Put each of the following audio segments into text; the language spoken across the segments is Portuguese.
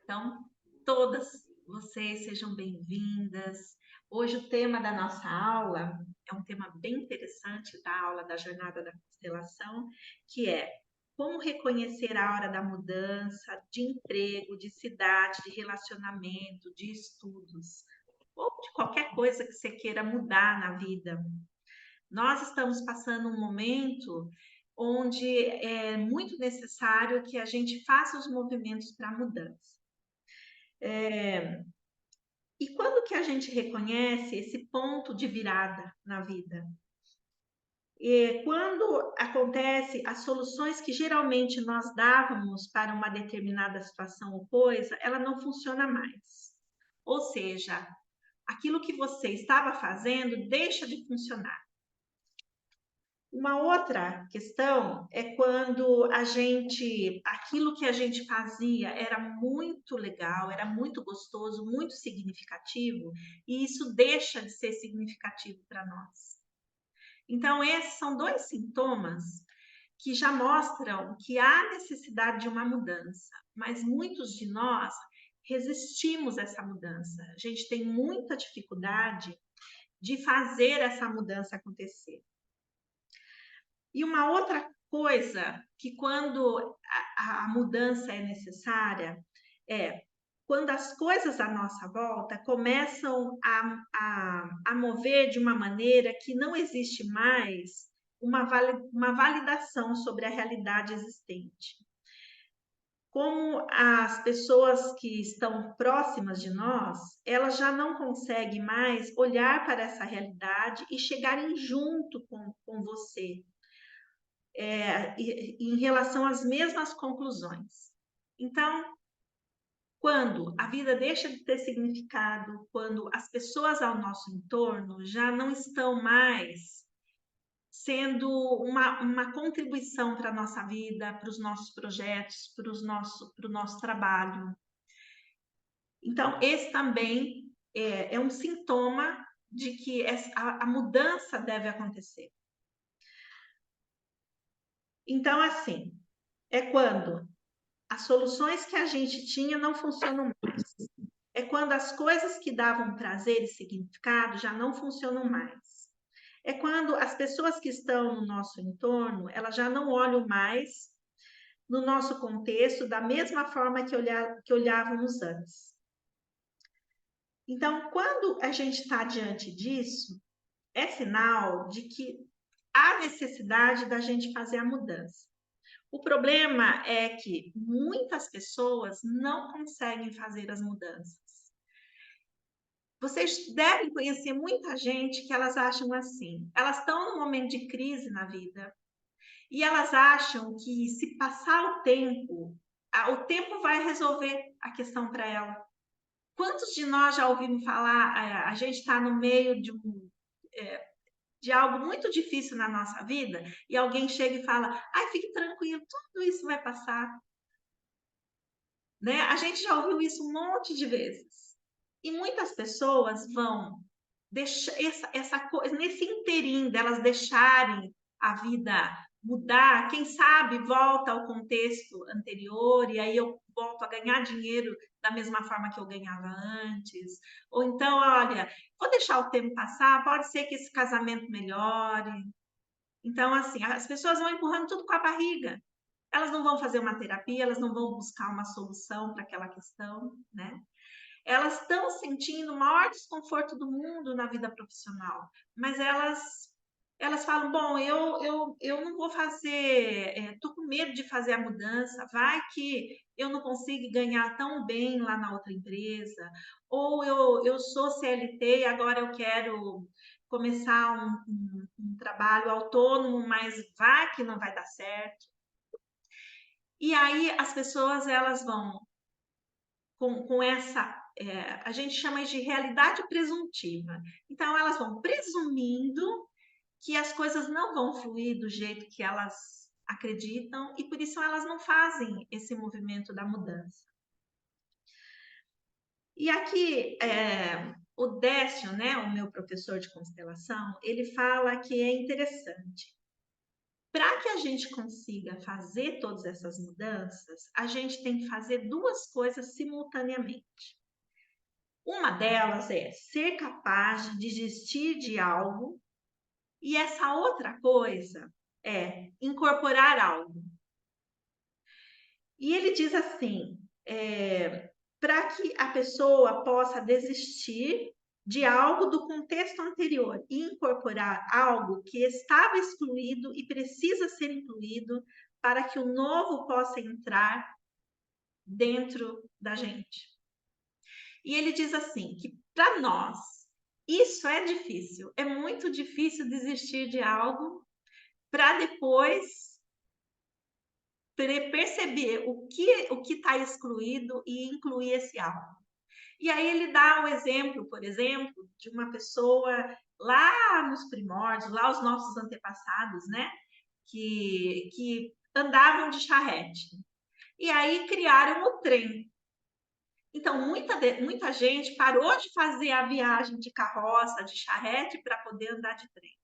Então, todas vocês sejam bem-vindas. Hoje o tema da nossa aula é um tema bem interessante da aula da Jornada da Constelação, que é como reconhecer a hora da mudança de emprego, de cidade, de relacionamento, de estudos, ou de qualquer coisa que você queira mudar na vida. Nós estamos passando um momento onde é muito necessário que a gente faça os movimentos para a mudança. E quando que a gente reconhece esse ponto de virada na vida? Quando acontece as soluções que geralmente nós dávamos para uma determinada situação ou coisa, ela não funciona mais. Ou seja, aquilo que você estava fazendo deixa de funcionar. Uma outra questão é quando aquilo que a gente fazia era muito legal, era muito gostoso, muito significativo, e isso deixa de ser significativo para nós. Então, esses são dois sintomas que já mostram que há necessidade de uma mudança, mas muitos de nós resistimos a essa mudança. A gente tem muita dificuldade de fazer essa mudança acontecer. E uma outra coisa que quando a mudança é necessária é quando as coisas à nossa volta começam a mover de uma maneira que não existe mais uma validação sobre a realidade existente. Como as pessoas que estão próximas de nós, elas já não conseguem mais olhar para essa realidade e chegarem junto com você em relação às mesmas conclusões. Então, quando a vida deixa de ter significado, quando as pessoas ao nosso entorno já não estão mais sendo uma contribuição para a nossa vida, para os nossos projetos, para o nosso trabalho. Então, esse também é um sintoma de que a mudança deve acontecer. Então, assim, é quando as soluções que a gente tinha não funcionam mais. É quando as coisas que davam prazer e significado já não funcionam mais. É quando as pessoas que estão no nosso entorno, elas já não olham mais no nosso contexto da mesma forma que olhávamos antes. Então, quando a gente está diante disso, é sinal de que há necessidade da gente fazer a mudança. O problema é que muitas pessoas não conseguem fazer as mudanças. Vocês devem conhecer muita gente que elas acham assim. Elas estão num momento de crise na vida e elas acham que se passar o tempo vai resolver a questão para ela. Quantos de nós já ouvimos falar, a gente está no meio de algo muito difícil na nossa vida e alguém chega e fala, ai, fique tranquilo, tudo isso vai passar. Né? A gente já ouviu isso um monte de vezes. E muitas pessoas vão deixar essa coisa, nesse interim delas deixarem a vida mudar, quem sabe volta ao contexto anterior e aí eu volto a ganhar dinheiro da mesma forma que eu ganhava antes. Ou então, olha, vou deixar o tempo passar, pode ser que esse casamento melhore. Então, assim, as pessoas vão empurrando tudo com a barriga. Elas não vão fazer uma terapia, elas não vão buscar uma solução para aquela questão, né? Elas estão sentindo o maior desconforto do mundo na vida profissional, mas elas falam, bom, eu não vou fazer, estou com medo de fazer a mudança, vai que eu não consigo ganhar tão bem lá na outra empresa, ou eu sou CLT e agora eu quero começar um trabalho autônomo, mas vai que não vai dar certo. E aí as pessoas elas vão com essa, a gente chama de realidade presuntiva. Então elas vão presumindo que as coisas não vão fluir do jeito que elas acreditam e por isso elas não fazem esse movimento da mudança. E aqui o Décio, né, o meu professor de constelação, ele fala que é interessante. Para que a gente consiga fazer todas essas mudanças, a gente tem que fazer duas coisas simultaneamente. Uma delas é ser capaz de desistir de algo, e essa outra coisa é incorporar algo. E ele diz assim: para que a pessoa possa desistir de algo do contexto anterior e incorporar algo que estava excluído e precisa ser incluído para que o novo possa entrar dentro da gente. E ele diz assim que para nós isso é difícil, é muito difícil desistir de algo para depois perceber o que está excluído e incluir esse algo. E aí ele dá o exemplo, por exemplo, de uma pessoa lá nos primórdios, lá os nossos antepassados, né? Que andavam de charrete. E aí criaram o trem. Então, muita gente parou de fazer a viagem de carroça, de charrete, para poder andar de trem.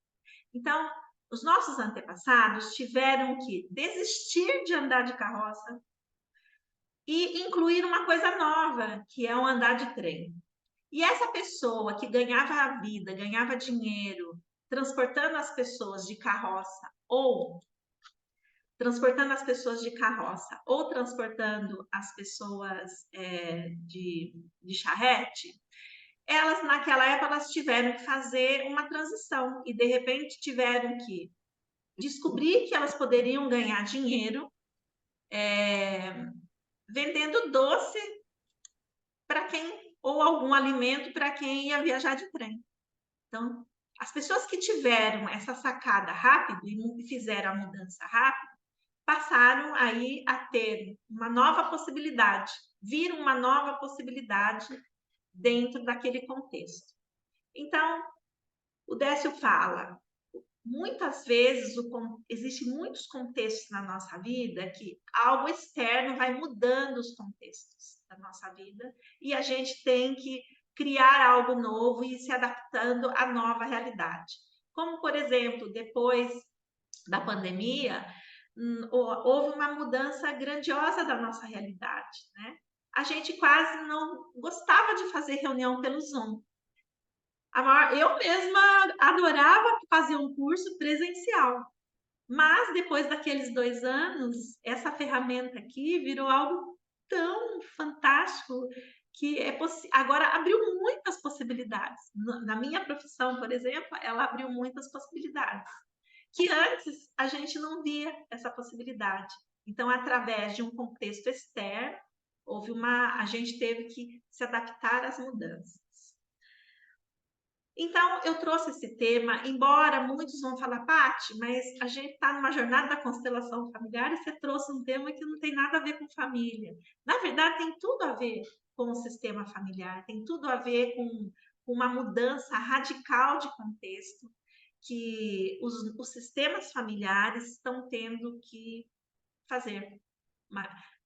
Então, os nossos antepassados tiveram que desistir de andar de carroça e incluir uma coisa nova, que é o andar de trem. E essa pessoa que ganhava a vida, ganhava dinheiro, transportando as pessoas de carroça ou transportando as pessoas de carroça ou transportando as pessoas de charrete, elas naquela época elas tiveram que fazer uma transição e de repente tiveram que descobrir que elas poderiam ganhar dinheiro vendendo doce para quem ou algum alimento para quem ia viajar de trem. Então, as pessoas que tiveram essa sacada rápido e fizeram a mudança rápido, passaram aí a ter uma nova possibilidade, viram uma nova possibilidade dentro daquele contexto. Então, o Décio fala, muitas vezes existem muitos contextos na nossa vida que algo externo vai mudando os contextos da nossa vida e a gente tem que criar algo novo e ir se adaptando à nova realidade. Como, por exemplo, depois da pandemia, houve uma mudança grandiosa da nossa realidade, né? A gente quase não gostava de fazer reunião pelo Zoom. Eu mesma adorava fazer um curso presencial, mas depois daqueles 2 anos, essa ferramenta aqui virou algo tão fantástico que agora abriu muitas possibilidades. Na minha profissão, por exemplo, ela abriu muitas possibilidades que antes a gente não via essa possibilidade. Então, através de um contexto externo, a gente teve que se adaptar às mudanças. Então, eu trouxe esse tema, embora muitos vão falar, Paty, mas a gente está numa jornada da constelação familiar e você trouxe um tema que não tem nada a ver com família. Na verdade, tem tudo a ver com o sistema familiar, tem tudo a ver com uma mudança radical de contexto que os sistemas familiares estão tendo que fazer.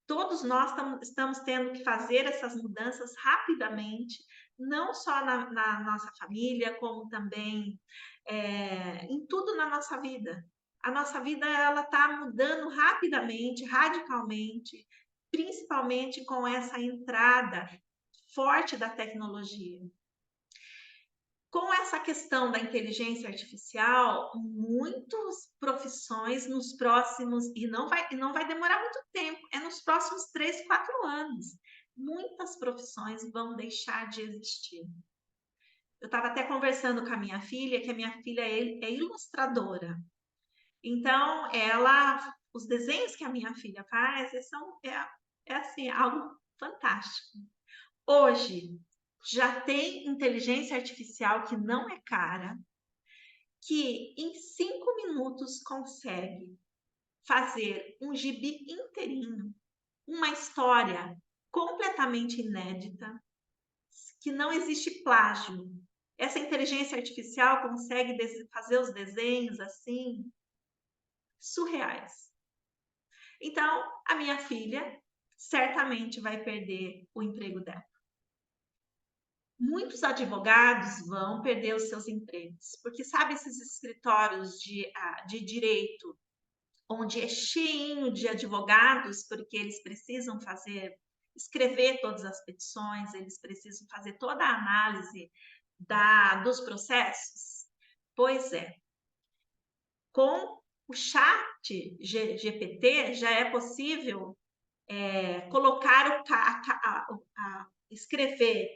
Todos nós estamos tendo que fazer essas mudanças rapidamente, não só na nossa família, como também em tudo na nossa vida. A nossa vida ela está mudando rapidamente, radicalmente, principalmente com essa entrada forte da tecnologia. Com essa questão da inteligência artificial, muitas profissões nos próximos, e não vai demorar muito tempo, é nos próximos 3, 4 anos, muitas profissões vão deixar de existir. Eu estava até conversando com a minha filha, que a minha filha é ilustradora. Então, os desenhos que a minha filha faz assim, algo fantástico. Hoje, já tem inteligência artificial que não é cara, que em 5 minutos consegue fazer um gibi inteirinho, uma história completamente inédita, que não existe plágio. Essa inteligência artificial consegue fazer os desenhos assim, surreais. Então, a minha filha certamente vai perder o emprego dela. Muitos advogados vão perder os seus empregos, porque sabe esses escritórios de direito onde é cheinho de advogados, porque eles precisam escrever todas as petições, eles precisam fazer toda a análise dos processos? Pois é, com o chat GPT já é possível colocar escrever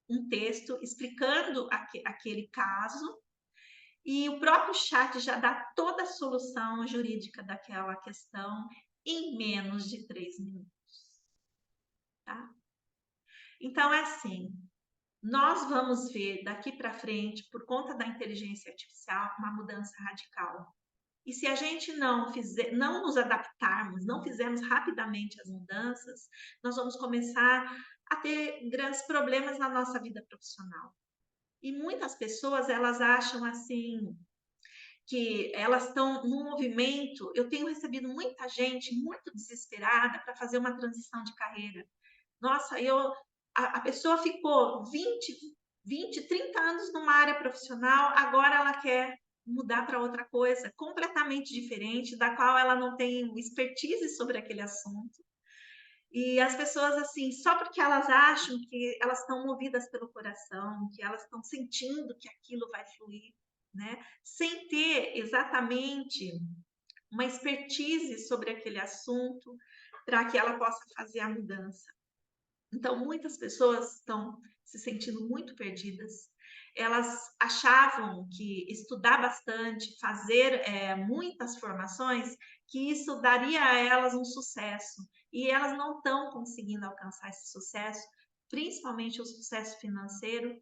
um texto explicando aquele caso, e o próprio chat já dá toda a solução jurídica daquela questão em menos de 3 minutos. Tá? Então, é assim, nós vamos ver daqui para frente, por conta da inteligência artificial, uma mudança radical. E se a gente não nos adaptarmos, não fizermos rapidamente as mudanças, nós vamos começar a ter grandes problemas na nossa vida profissional. E muitas pessoas, elas acham assim, que elas estão num movimento. Eu tenho recebido muita gente muito desesperada para fazer uma transição de carreira. Nossa, a pessoa ficou 20, 30 anos numa área profissional, agora ela quer mudar para outra coisa completamente diferente, da qual ela não tem expertise sobre aquele assunto. E as pessoas, assim, só porque elas acham que elas estão movidas pelo coração, que elas estão sentindo que aquilo vai fluir, né? Sem ter exatamente uma expertise sobre aquele assunto para que ela possa fazer a mudança. Então, muitas pessoas estão se sentindo muito perdidas. Elas achavam que estudar bastante, fazer muitas formações, que isso daria a elas um sucesso. E elas não estão conseguindo alcançar esse sucesso, principalmente o sucesso financeiro.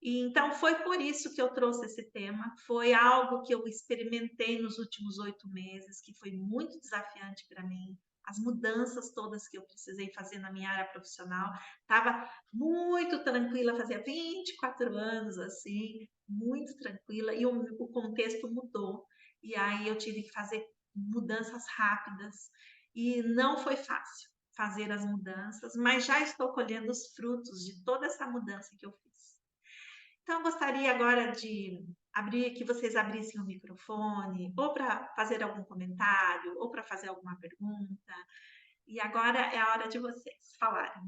E então foi por isso que eu trouxe esse tema. Foi algo que eu experimentei nos últimos 8 meses, que foi muito desafiante para mim. As mudanças todas que eu precisei fazer na minha área profissional. Estava muito tranquila, fazia 24 anos, assim, muito tranquila, e o contexto mudou. E aí eu tive que fazer mudanças rápidas. E não foi fácil fazer as mudanças, mas já estou colhendo os frutos de toda essa mudança que eu fiz. Então, eu gostaria agora de abrir, que vocês abrissem o microfone, ou para fazer algum comentário, ou para fazer alguma pergunta. E agora é a hora de vocês falarem.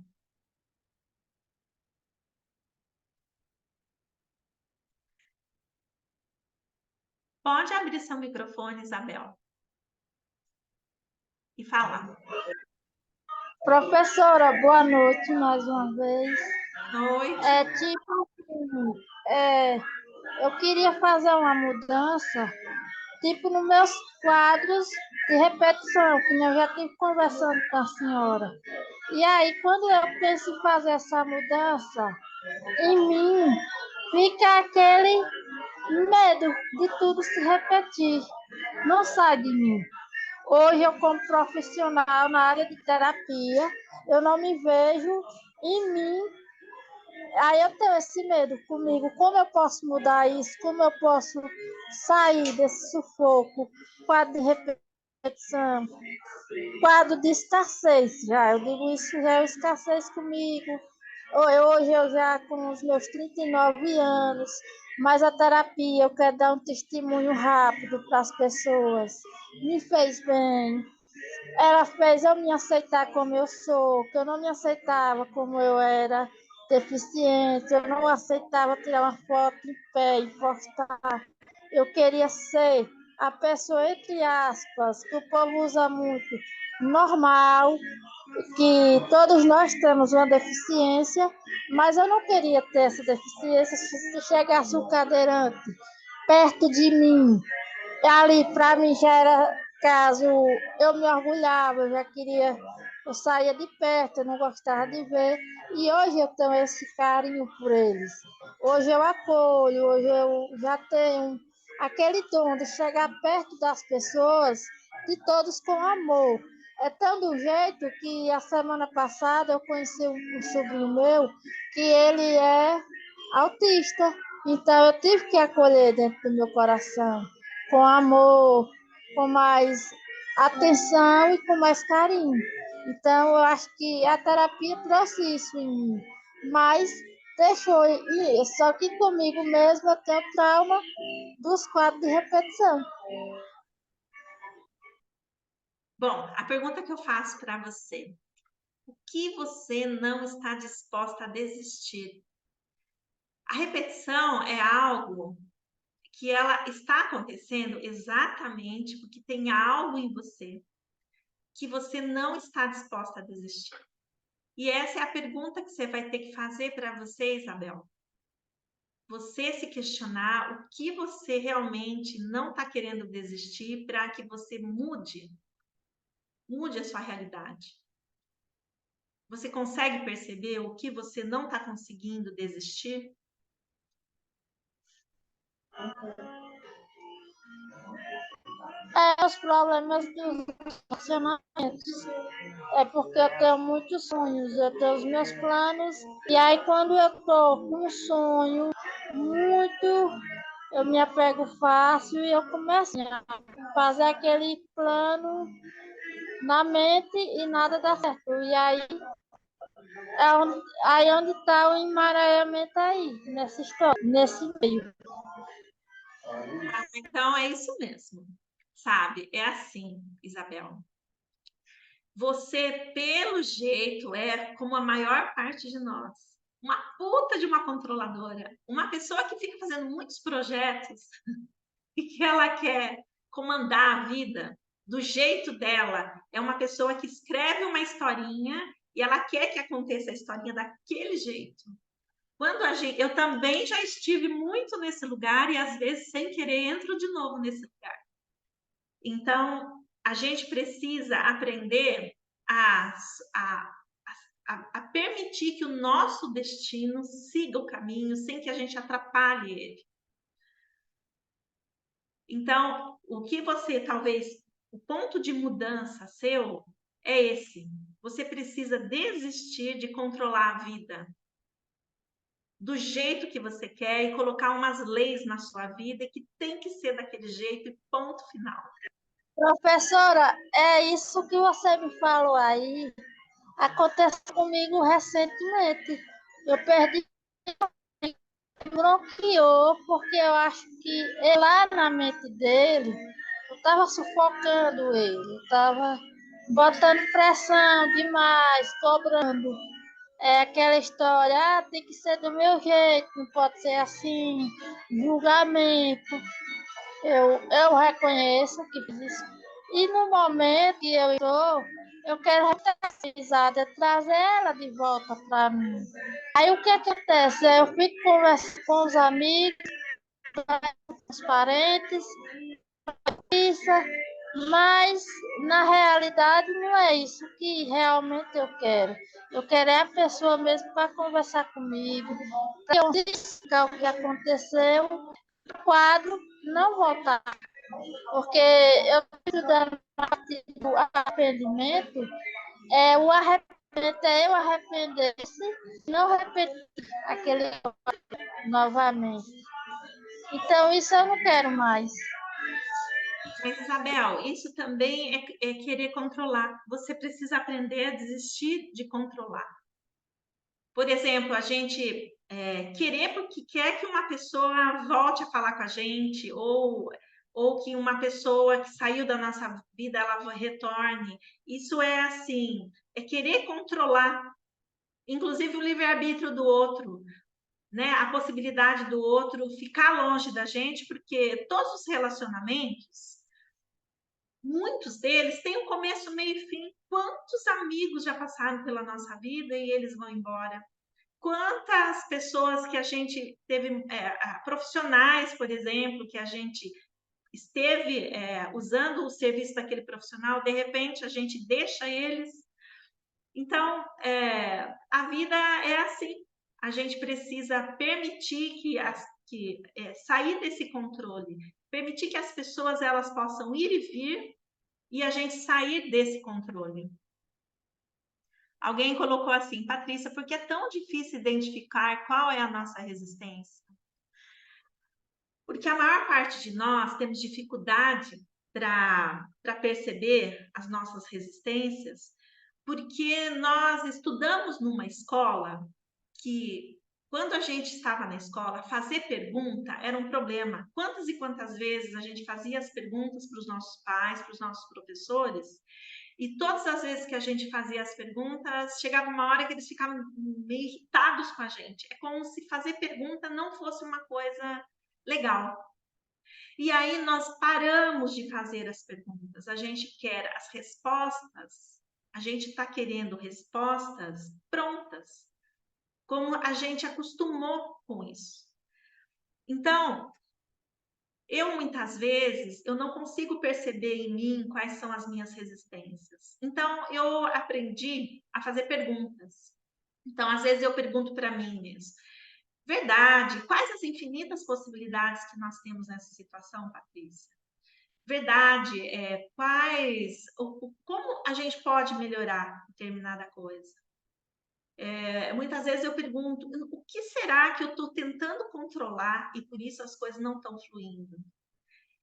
Pode abrir seu microfone, Isabel, e falar. Professora, boa noite mais uma vez. Noite. Eu queria fazer uma mudança, tipo nos meus quadros de repetição, que eu já estive conversando com a senhora. E aí, quando eu penso em fazer essa mudança, em mim fica aquele medo de tudo se repetir. Não sai de mim. Hoje eu, como profissional na área de terapia, eu não me vejo em mim. Aí eu tenho esse medo comigo. Como eu posso mudar isso? Como eu posso sair desse sufoco? Quadro de repetição, quadro de escassez. Já, eu digo isso, já é escassez comigo. Hoje eu já com os meus 39 anos, mas a terapia, eu quero dar um testemunho rápido para as pessoas. Me fez bem. Ela fez eu me aceitar como eu sou, que eu não me aceitava como eu era deficiente, eu não aceitava tirar uma foto em pé e postar. Eu queria ser a pessoa, entre aspas, que o povo usa muito, normal, que todos nós temos uma deficiência, mas eu não queria ter essa deficiência se chegasse um cadeirante perto de mim. Ali, para mim, já era caso, eu me orgulhava, eu já queria, eu saía de perto, eu não gostava de ver, e hoje eu tenho esse carinho por eles. Hoje eu acolho, hoje eu já tenho aquele dom de chegar perto das pessoas, de todos com amor. É tão do jeito que a semana passada eu conheci um sobrinho meu, que ele é autista, então eu tive que acolher dentro do meu coração com amor, com mais atenção e com mais carinho. Então, eu acho que a terapia trouxe isso em mim, mas deixou, só que comigo mesmo eu tenho trauma dos quadros de repetição. Bom, a pergunta que eu faço para você: o que você não está disposta a desistir? A repetição é algo que ela está acontecendo exatamente porque tem algo em você que você não está disposta a desistir. E essa é a pergunta que você vai ter que fazer para você, Isabel. Você se questionar o que você realmente não está querendo desistir para que você mude a sua realidade. Você consegue perceber o que você não está conseguindo desistir? É os problemas dos relacionamentos. É porque eu tenho muitos sonhos, eu tenho os meus planos, e aí quando eu tô com um sonho muito, eu me apego fácil e eu começo a fazer aquele plano na mente e nada dá certo. E aí onde está o emaranhamento aí, nessa história, nesse meio. Então é isso mesmo, sabe? É assim, Isabel. Você, pelo jeito, é como a maior parte de nós. Uma puta de uma controladora. Uma pessoa que fica fazendo muitos projetos e que ela quer comandar a vida do jeito dela. É uma pessoa que escreve uma historinha e ela quer que aconteça a historinha daquele jeito. Eu também já estive muito nesse lugar e às vezes sem querer entro de novo nesse lugar. Então, a gente precisa aprender a, a, a permitir que o nosso destino siga o caminho sem que a gente atrapalhe ele. Então, o que você talvez, o ponto de mudança seu é esse. Você precisa desistir de controlar a vida do jeito que você quer e colocar umas leis na sua vida que tem que ser daquele jeito e ponto final. Professora, é isso que você me falou aí. Aconteceu comigo recentemente. Eu perdi, bloqueou, porque eu acho que lá na mente dele, eu estava sufocando ele, eu estava botando pressão demais, cobrando. É aquela história, tem que ser do meu jeito, não pode ser assim, julgamento. Eu reconheço que fiz isso. E no momento que eu estou, eu quero realizar, trazer ela de volta para mim. Aí o que acontece? Eu fico conversando com os amigos, com os parentes, isso, mas na realidade não é isso que realmente eu quero. Eu quero é a pessoa mesmo para conversar comigo, para eu explicar o que aconteceu, o quadro não voltar. Porque eu estou estudando o arrependimento, o arrependimento é eu arrepender-se, não repetir aquele novamente. Então, isso eu não quero mais. Mas, Isabel, isso também é querer controlar. Você precisa aprender a desistir de controlar. Por exemplo, a gente querer porque quer que uma pessoa volte a falar com a gente, ou que uma pessoa que saiu da nossa vida ela retorne. Isso é assim, é querer controlar, inclusive o livre-arbítrio do outro, né? A possibilidade do outro ficar longe da gente, porque todos os relacionamentos, muitos deles têm um começo, meio e fim. Quantos amigos já passaram pela nossa vida e eles vão embora? Quantas pessoas que a gente teve, profissionais, por exemplo, que a gente esteve usando o serviço daquele profissional, de repente a gente deixa eles. Então, a vida é assim. A gente precisa permitir sair desse controle, permitir que as pessoas elas possam ir e vir e a gente sair desse controle. Alguém colocou assim, Patrícia, por que é tão difícil identificar qual é a nossa resistência? Porque a maior parte de nós temos dificuldade para perceber as nossas resistências, porque nós estudamos numa escola que, quando a gente estava na escola, fazer pergunta era um problema. Quantas e quantas vezes a gente fazia as perguntas para os nossos pais, para os nossos professores, e todas as vezes que a gente fazia as perguntas, chegava uma hora que eles ficavam meio irritados com a gente. É como se fazer pergunta não fosse uma coisa legal. E aí nós paramos de fazer as perguntas. A gente quer as respostas, a gente está querendo respostas prontas, como a gente acostumou com isso. Então, eu muitas vezes eu não consigo perceber em mim quais são as minhas resistências. Então, eu aprendi a fazer perguntas. Então, às vezes eu pergunto para mim mesmo: verdade, quais as infinitas possibilidades que nós temos nessa situação, Patrícia? Verdade, como a gente pode melhorar determinada coisa? Muitas vezes eu pergunto, o que será que eu estou tentando controlar e por isso as coisas não estão fluindo?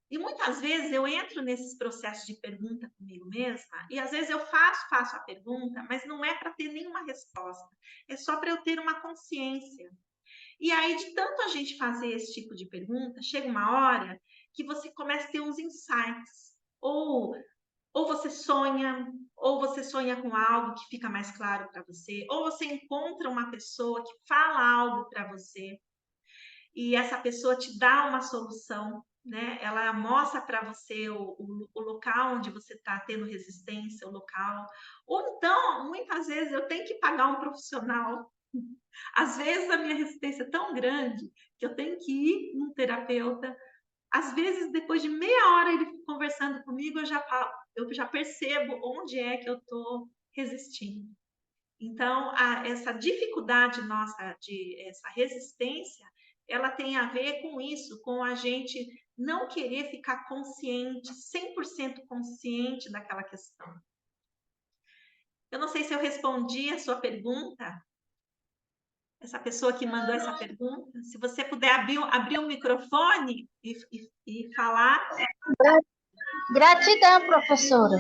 E muitas vezes eu entro nesses processos de pergunta comigo mesma, e às vezes eu faço a pergunta, mas não é para ter nenhuma resposta, é só para eu ter uma consciência. E aí, de tanto a gente fazer esse tipo de pergunta, chega uma hora que você começa a ter uns insights, ou você sonha, ou você sonha com algo que fica mais claro para você, ou você encontra uma pessoa que fala algo para você, e essa pessoa te dá uma solução, né? Ela mostra para você o local onde você está tendo resistência, o local. Ou então, muitas vezes, eu tenho que pagar um profissional. Às vezes a minha resistência é tão grande que eu tenho que ir num terapeuta. Às vezes, depois de meia hora ele conversando comigo, eu já percebo onde é que eu estou resistindo. Então, essa dificuldade nossa, essa resistência, ela tem a ver com isso, com a gente não querer ficar consciente, 100% consciente daquela questão. Eu não sei se eu respondi a sua pergunta, essa pessoa que mandou essa pergunta. Se você puder abrir o microfone e falar. Gratidão, professora.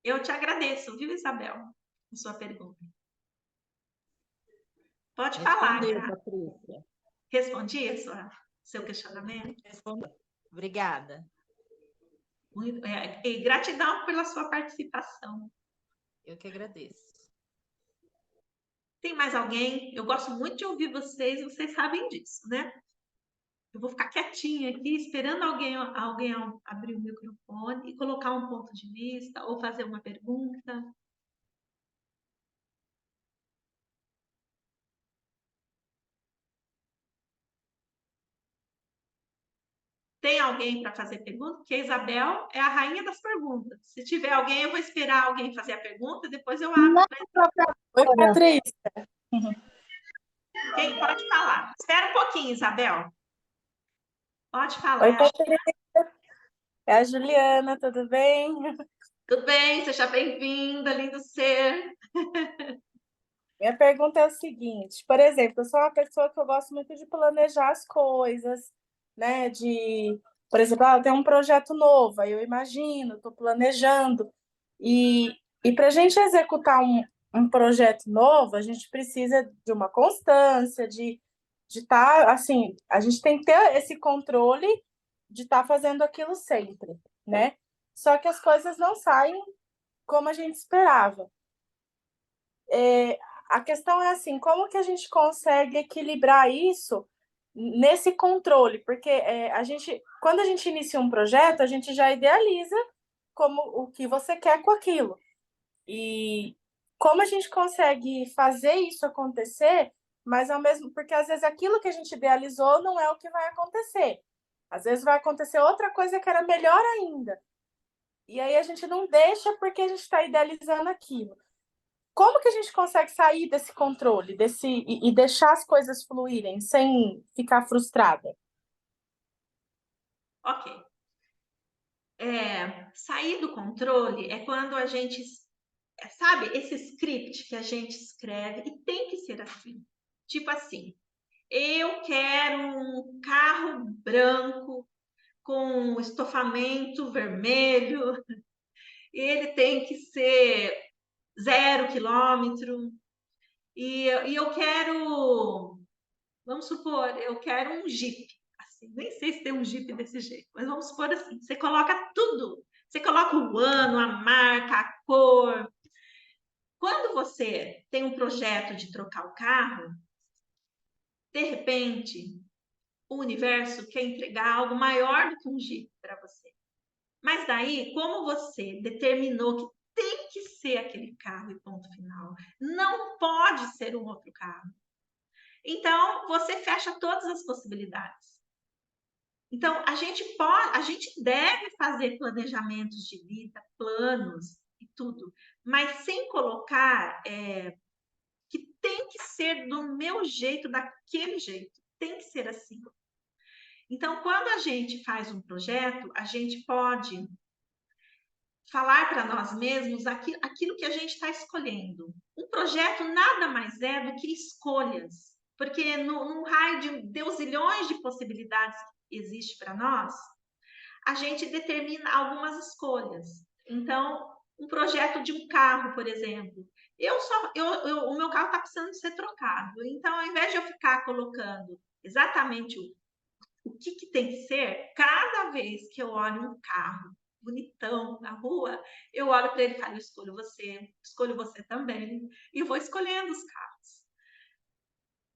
Eu te agradeço, viu, Isabel, a sua pergunta. Pode falar, Respondeu, Patrícia. Respondi seu questionamento? Respondeu. Obrigada. E gratidão pela sua participação. Eu que agradeço. Tem mais alguém? Eu gosto muito de ouvir vocês sabem disso, né? Eu vou ficar quietinha aqui, esperando alguém abrir o microfone e colocar um ponto de vista ou fazer uma pergunta. Tem alguém para fazer pergunta? Porque a Isabel é a rainha das perguntas. Se tiver alguém, eu vou esperar alguém fazer a pergunta, depois eu abro. Não, professora. Oi, Patrícia. Quem pode falar? Espera um pouquinho, Isabel. Pode falar. Oi, Patrícia. É a Juliana, tudo bem? Tudo bem? Seja bem-vinda, lindo ser. Minha pergunta é o seguinte, por exemplo, eu sou uma pessoa que eu gosto muito de planejar as coisas, né? Por exemplo, eu tenho um projeto novo, aí eu imagino, estou planejando. E para a gente executar um projeto novo, a gente precisa de uma constância, de estar, assim, a gente tem que ter esse controle de estar fazendo aquilo sempre, né? Só que as coisas não saem como a gente esperava. A questão é assim, como que a gente consegue equilibrar isso nesse controle? Porque quando a gente inicia um projeto, a gente já idealiza como o que você quer com aquilo. E como a gente consegue fazer isso acontecer, mas ao mesmo, porque às vezes aquilo que a gente idealizou não é o que vai acontecer. Às vezes vai acontecer outra coisa que era melhor ainda. E aí a gente não deixa porque a gente está idealizando aquilo. Como que a gente consegue sair desse controle, e deixar as coisas fluírem sem ficar frustrada? Ok. Sair do controle é quando a gente, sabe, esse script que a gente escreve, e tem que ser assim. Tipo assim, eu quero um carro branco com estofamento vermelho, ele tem que ser 0 quilômetro, e eu quero Vamos supor, eu quero um Jeep. Assim, nem sei se tem um Jeep desse jeito, mas vamos supor assim, você coloca tudo. Você coloca o ano, a marca, a cor. Quando você tem um projeto de trocar o carro, de repente, o universo quer entregar algo maior do que um Jeep para você. Mas daí, como você determinou que tem que ser aquele carro e ponto final, não pode ser um outro carro. Então, você fecha todas as possibilidades. Então, a gente deve fazer planejamentos de vida, planos e tudo, mas sem colocar que tem que ser do meu jeito, daquele jeito, tem que ser assim. Então, quando a gente faz um projeto, a gente pode falar para nós mesmos aquilo que a gente está escolhendo. Um projeto nada mais é do que escolhas, porque num raio de deusilhões de possibilidades que existe para nós, a gente determina algumas escolhas. Então, um projeto de um carro, por exemplo, o meu carro está precisando ser trocado. Então, ao invés de eu ficar colocando exatamente o que tem que ser, cada vez que eu olho um carro bonitão na rua, eu olho para ele e falo, eu escolho você também, e vou escolhendo os carros.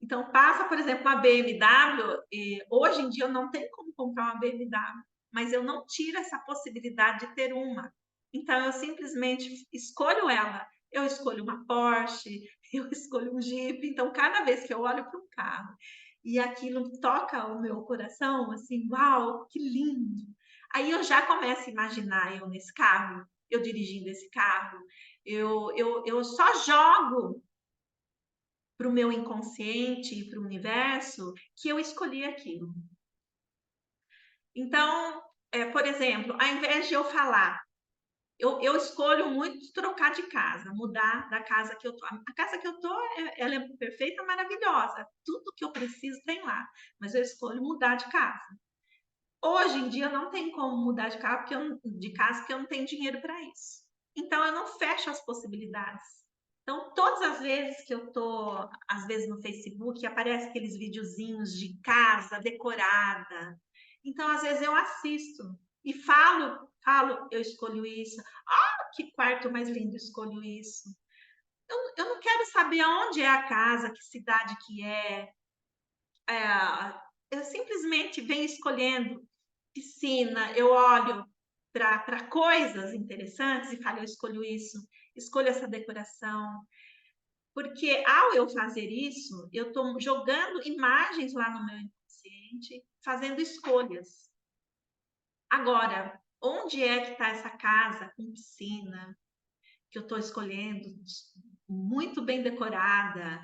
Então, passa, por exemplo, uma BMW, e hoje em dia eu não tenho como comprar uma BMW, mas eu não tiro essa possibilidade de ter uma. Então, eu simplesmente escolho ela. Eu escolho uma Porsche, eu escolho um Jeep. Então, cada vez que eu olho para um carro e aquilo toca o meu coração, assim, uau, que lindo! Aí eu já começo a imaginar eu nesse carro, eu dirigindo esse carro. Eu só jogo para o meu inconsciente e para o universo que eu escolhi aquilo. Então, por exemplo, ao invés de eu falar, eu escolho muito trocar de casa, mudar da casa que eu tô. A casa que eu tô, ela é perfeita, maravilhosa. Tudo que eu preciso tem lá, mas eu escolho mudar de casa. Hoje em dia eu não tenho como mudar de casa porque eu não tenho dinheiro para isso. Então eu não fecho as possibilidades. Então, todas as vezes que eu tô, às vezes no Facebook, aparece aqueles videozinhos de casa decorada. Então, às vezes eu assisto e falo, eu escolho isso. Ah, que quarto mais lindo, escolho isso. Eu não quero saber aonde é a casa, que cidade que eu simplesmente venho escolhendo piscina, eu olho para coisas interessantes e falo, eu escolho isso, escolho essa decoração. Porque ao eu fazer isso, eu estou jogando imagens lá no meu inconsciente, fazendo escolhas. Agora, onde é que está essa casa com piscina que eu estou escolhendo, muito bem decorada?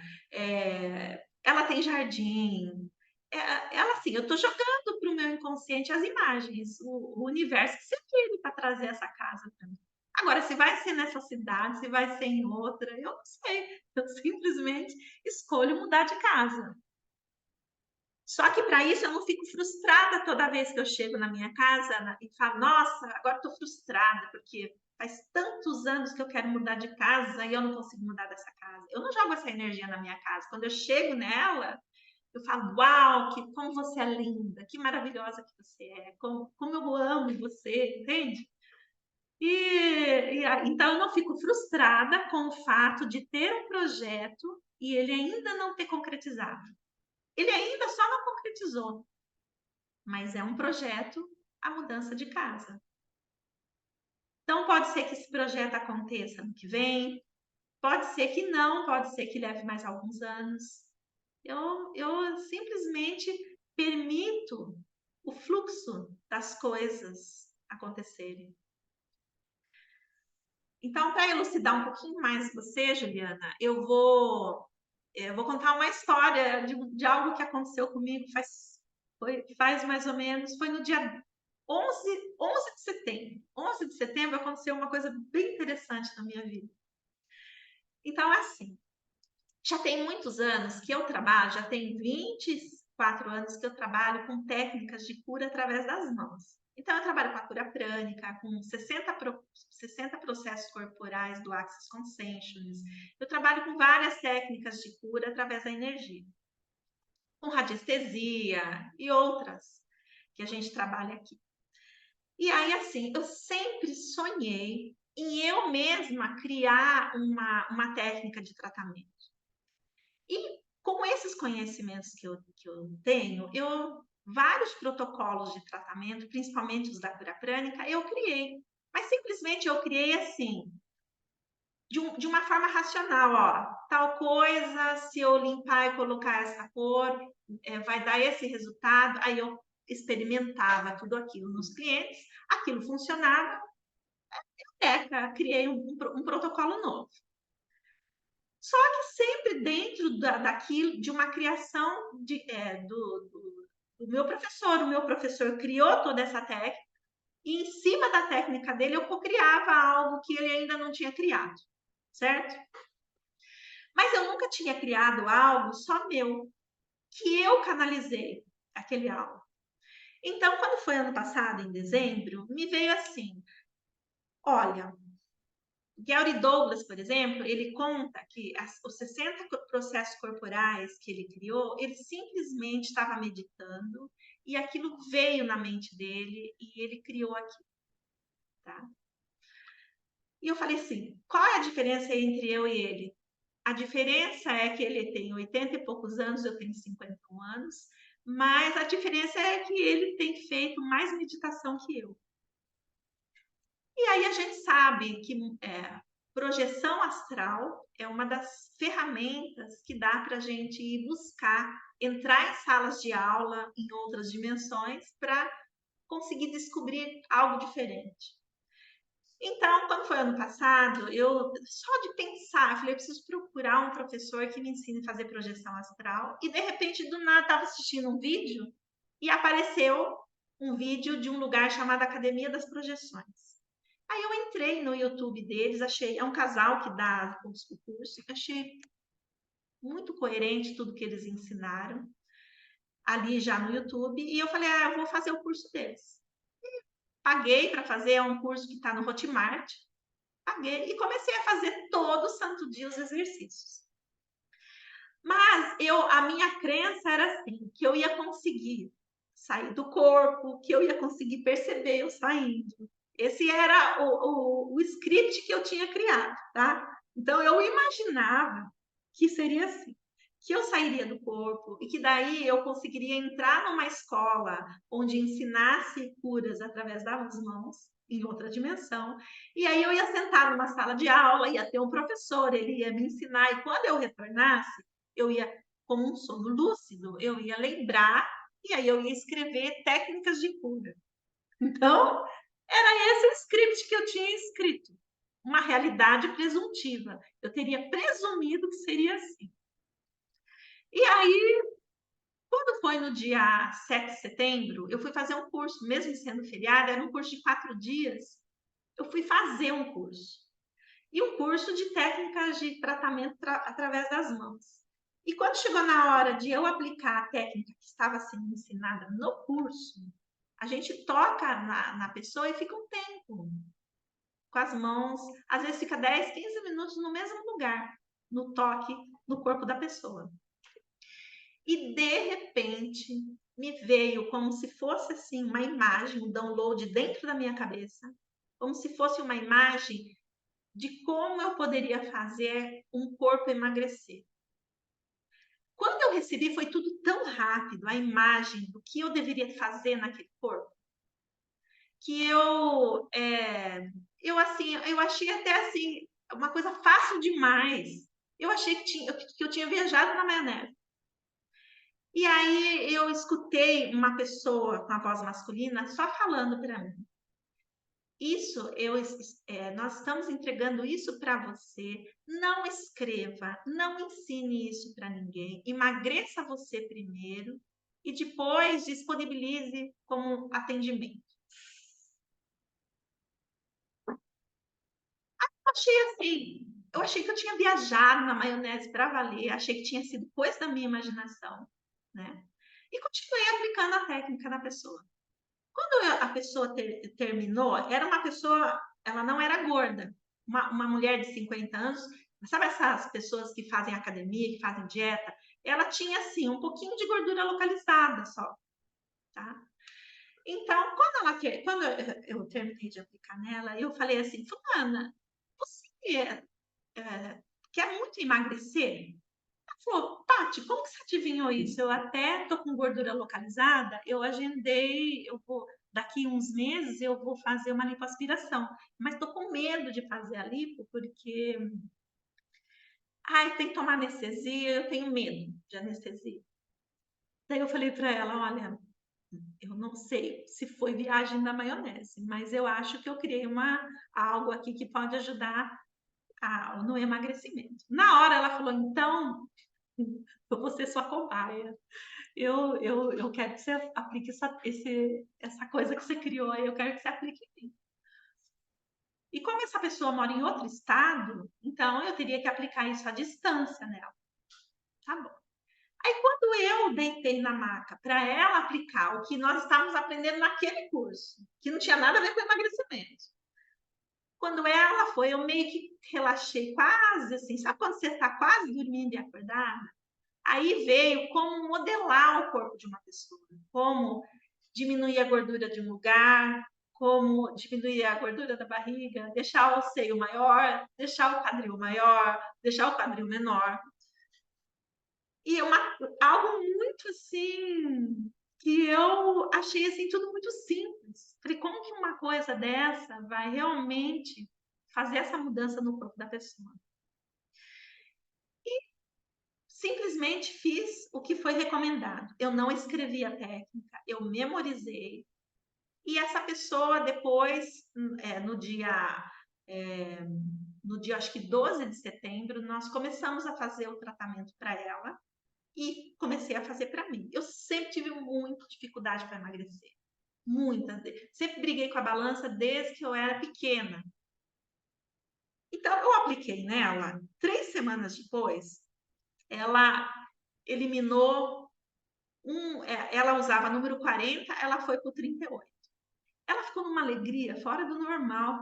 Ela tem jardim. Ela assim, eu estou jogando para o meu inconsciente as imagens, o universo que se quer para trazer essa casa para mim. Agora, se vai ser nessa cidade, se vai ser em outra, eu não sei. Eu simplesmente escolho mudar de casa. Só que para isso eu não fico frustrada toda vez que eu chego na minha casa e falo, nossa, agora estou frustrada, porque faz tantos anos que eu quero mudar de casa e eu não consigo mudar dessa casa. Eu não jogo essa energia na minha casa. Quando eu chego nela, eu falo, uau, como você é linda, que maravilhosa que você é, como eu amo você, entende? Então eu não fico frustrada com o fato de ter um projeto e ele ainda não ter concretizado. Ele ainda só não concretizou, mas é um projeto a mudança de casa. Então pode ser que esse projeto aconteça ano que vem, pode ser que não, pode ser que leve mais alguns anos. Eu simplesmente permito o fluxo das coisas acontecerem. Então, para elucidar um pouquinho mais você, Juliana, eu vou contar uma história de algo que aconteceu comigo faz mais ou menos, foi no dia 11 de setembro. 11 de setembro aconteceu uma coisa bem interessante na minha vida. Então, assim, já tem muitos anos que eu trabalho, já tem 24 anos que eu trabalho com técnicas de cura através das mãos. Então, eu trabalho com a cura prânica, com 60 processos corporais do Access Consciousness. Eu trabalho com várias técnicas de cura através da energia. com radiestesia e outras que a gente trabalha aqui. E aí, assim, eu sempre sonhei em eu mesma criar uma técnica de tratamento. E com esses conhecimentos que eu tenho, vários protocolos de tratamento, principalmente os da cura prânica, eu criei. Mas simplesmente eu criei assim, de uma forma racional, ó, tal coisa, se eu limpar e colocar essa cor, vai dar esse resultado. Aí eu experimentava tudo aquilo nos clientes, aquilo funcionava, criei um protocolo novo. Só que sempre dentro daquilo, de uma criação do meu professor. O meu professor criou toda essa técnica, e em cima da técnica dele eu cocriava algo que ele ainda não tinha criado, certo? Mas eu nunca tinha criado algo só meu, que eu canalizei aquele algo. Então, quando foi ano passado, em dezembro, me veio assim, olha, Gary Douglas, por exemplo, ele conta que os 60 processos corporais que ele criou, ele simplesmente estava meditando e aquilo veio na mente dele e ele criou aquilo, tá? E eu falei assim, qual é a diferença entre eu e ele? A diferença é que ele tem 80 e poucos anos, eu tenho 51 anos, mas a diferença é que ele tem feito mais meditação que eu. E aí a gente sabe que projeção astral é uma das ferramentas que dá para a gente ir buscar, entrar em salas de aula, em outras dimensões, para conseguir descobrir algo diferente. Então, quando foi ano passado, eu só de pensar, falei, eu preciso procurar um professor que me ensine a fazer projeção astral. E de repente, do nada, estava assistindo um vídeo e apareceu um vídeo de um lugar chamado Academia das Projeções. Aí eu entrei no YouTube deles, achei, é um casal que dá o curso, achei muito coerente tudo que eles ensinaram ali já no YouTube, e eu falei, eu vou fazer o curso deles. E paguei para fazer, é um curso que está no Hotmart, paguei e comecei a fazer todo santo dia os exercícios. Mas a minha crença era assim, que eu ia conseguir sair do corpo, que eu ia conseguir perceber eu saindo. Esse era o script que eu tinha criado, tá? Então, eu imaginava que seria assim, que eu sairia do corpo e que daí eu conseguiria entrar numa escola onde ensinasse curas através das mãos, em outra dimensão, e aí eu ia sentar numa sala de aula, ia ter um professor, ele ia me ensinar, e quando eu retornasse, eu ia, como um sono lúcido, eu ia lembrar, e aí eu ia escrever técnicas de cura. Então, era esse o script que eu tinha escrito. Uma realidade presuntiva. Eu teria presumido que seria assim. E aí, quando foi no dia 7 de setembro, eu fui fazer um curso, mesmo sendo feriado, era um curso de 4 dias. Eu fui fazer um curso. E um curso de técnicas de tratamento através das mãos. E quando chegou na hora de eu aplicar a técnica que estava sendo ensinada no curso, a gente toca na pessoa e fica um tempo com as mãos, às vezes fica 10, 15 minutos no mesmo lugar, no toque, no corpo da pessoa. E de repente me veio como se fosse assim uma imagem, um download dentro da minha cabeça, como se fosse uma imagem de como eu poderia fazer um corpo emagrecer. Quando eu recebi, foi tudo tão rápido, a imagem do que eu deveria fazer naquele corpo, que eu achei até assim uma coisa fácil demais. Eu achei que eu tinha viajado na maionese. E aí eu escutei uma pessoa com a voz masculina só falando para mim. Nós estamos entregando isso para você. Não escreva, não ensine isso para ninguém. Emagreça você primeiro e depois disponibilize como atendimento. Eu achei que eu tinha viajado na maionese para valer, achei que tinha sido coisa da minha imaginação, né? E continuei aplicando a técnica na pessoa. Quando a pessoa terminou, era uma pessoa, ela não era gorda, uma mulher de 50 anos, sabe essas pessoas que fazem academia, que fazem dieta, ela tinha, assim, um pouquinho de gordura localizada só, tá? Então, quando eu terminei de aplicar nela, eu falei assim, fulana, você quer muito emagrecer? Ela falou, Tati, como que você adivinhou isso? Eu até tô com gordura localizada, eu agendei, daqui uns meses eu vou fazer uma lipoaspiração, mas tô com medo de fazer a lipo, porque, tem que tomar anestesia, eu tenho medo de anestesia. Daí eu falei para ela, olha, eu não sei se foi viagem da maionese, mas eu acho que eu criei algo aqui que pode ajudar no emagrecimento. Na hora ela falou, então, eu vou ser sua cobaia. Eu quero que você aplique essa coisa que você criou aí, eu quero que você aplique em mim. E como essa pessoa mora em outro estado, então eu teria que aplicar isso à distância nela. Tá bom. Aí, quando eu deitei na maca para ela aplicar o que nós estávamos aprendendo naquele curso, que não tinha nada a ver com emagrecimento, quando ela foi, eu meio que relaxei quase assim, sabe quando você está quase dormindo e acordada? Aí veio como modelar o corpo de uma pessoa, como diminuir a gordura de um lugar, como diminuir a gordura da barriga, deixar o seio maior, deixar o quadril maior, deixar o quadril menor. E algo muito assim, que eu achei assim tudo muito simples. Falei, como que uma coisa dessa vai realmente fazer essa mudança no corpo da pessoa? E simplesmente fiz o que foi recomendado. Eu não escrevi a técnica, eu memorizei. E essa pessoa depois, no dia acho que 12 de setembro, nós começamos a fazer o tratamento para ela. E comecei a fazer para mim. Eu sempre tive muita dificuldade para emagrecer. Muita. Sempre briguei com a balança desde que eu era pequena. Então, eu apliquei nela. 3 semanas depois, ela eliminou ela usava número 40, ela foi para o 38. Ela ficou numa alegria fora do normal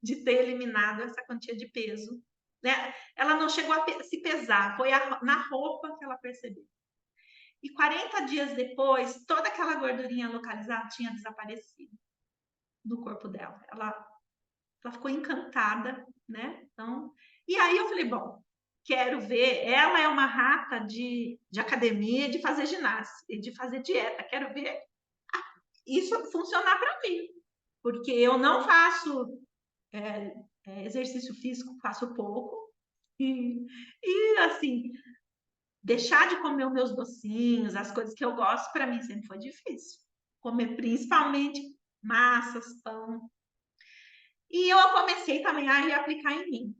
de ter eliminado essa quantia de peso. Né? Ela não chegou a se pesar, foi na roupa que ela percebeu. E 40 dias depois, toda aquela gordurinha localizada tinha desaparecido do corpo dela. Ela ficou encantada, né? Então, e aí eu falei, bom, quero ver. Ela é uma rata de academia, de fazer ginástica, de fazer dieta. Quero ver isso funcionar para mim, porque eu não faço exercício físico, faço pouco. E assim, deixar de comer os meus docinhos, as coisas que eu gosto, para mim sempre foi difícil. Comer principalmente massas, pão. E eu comecei também a aplicar em mim.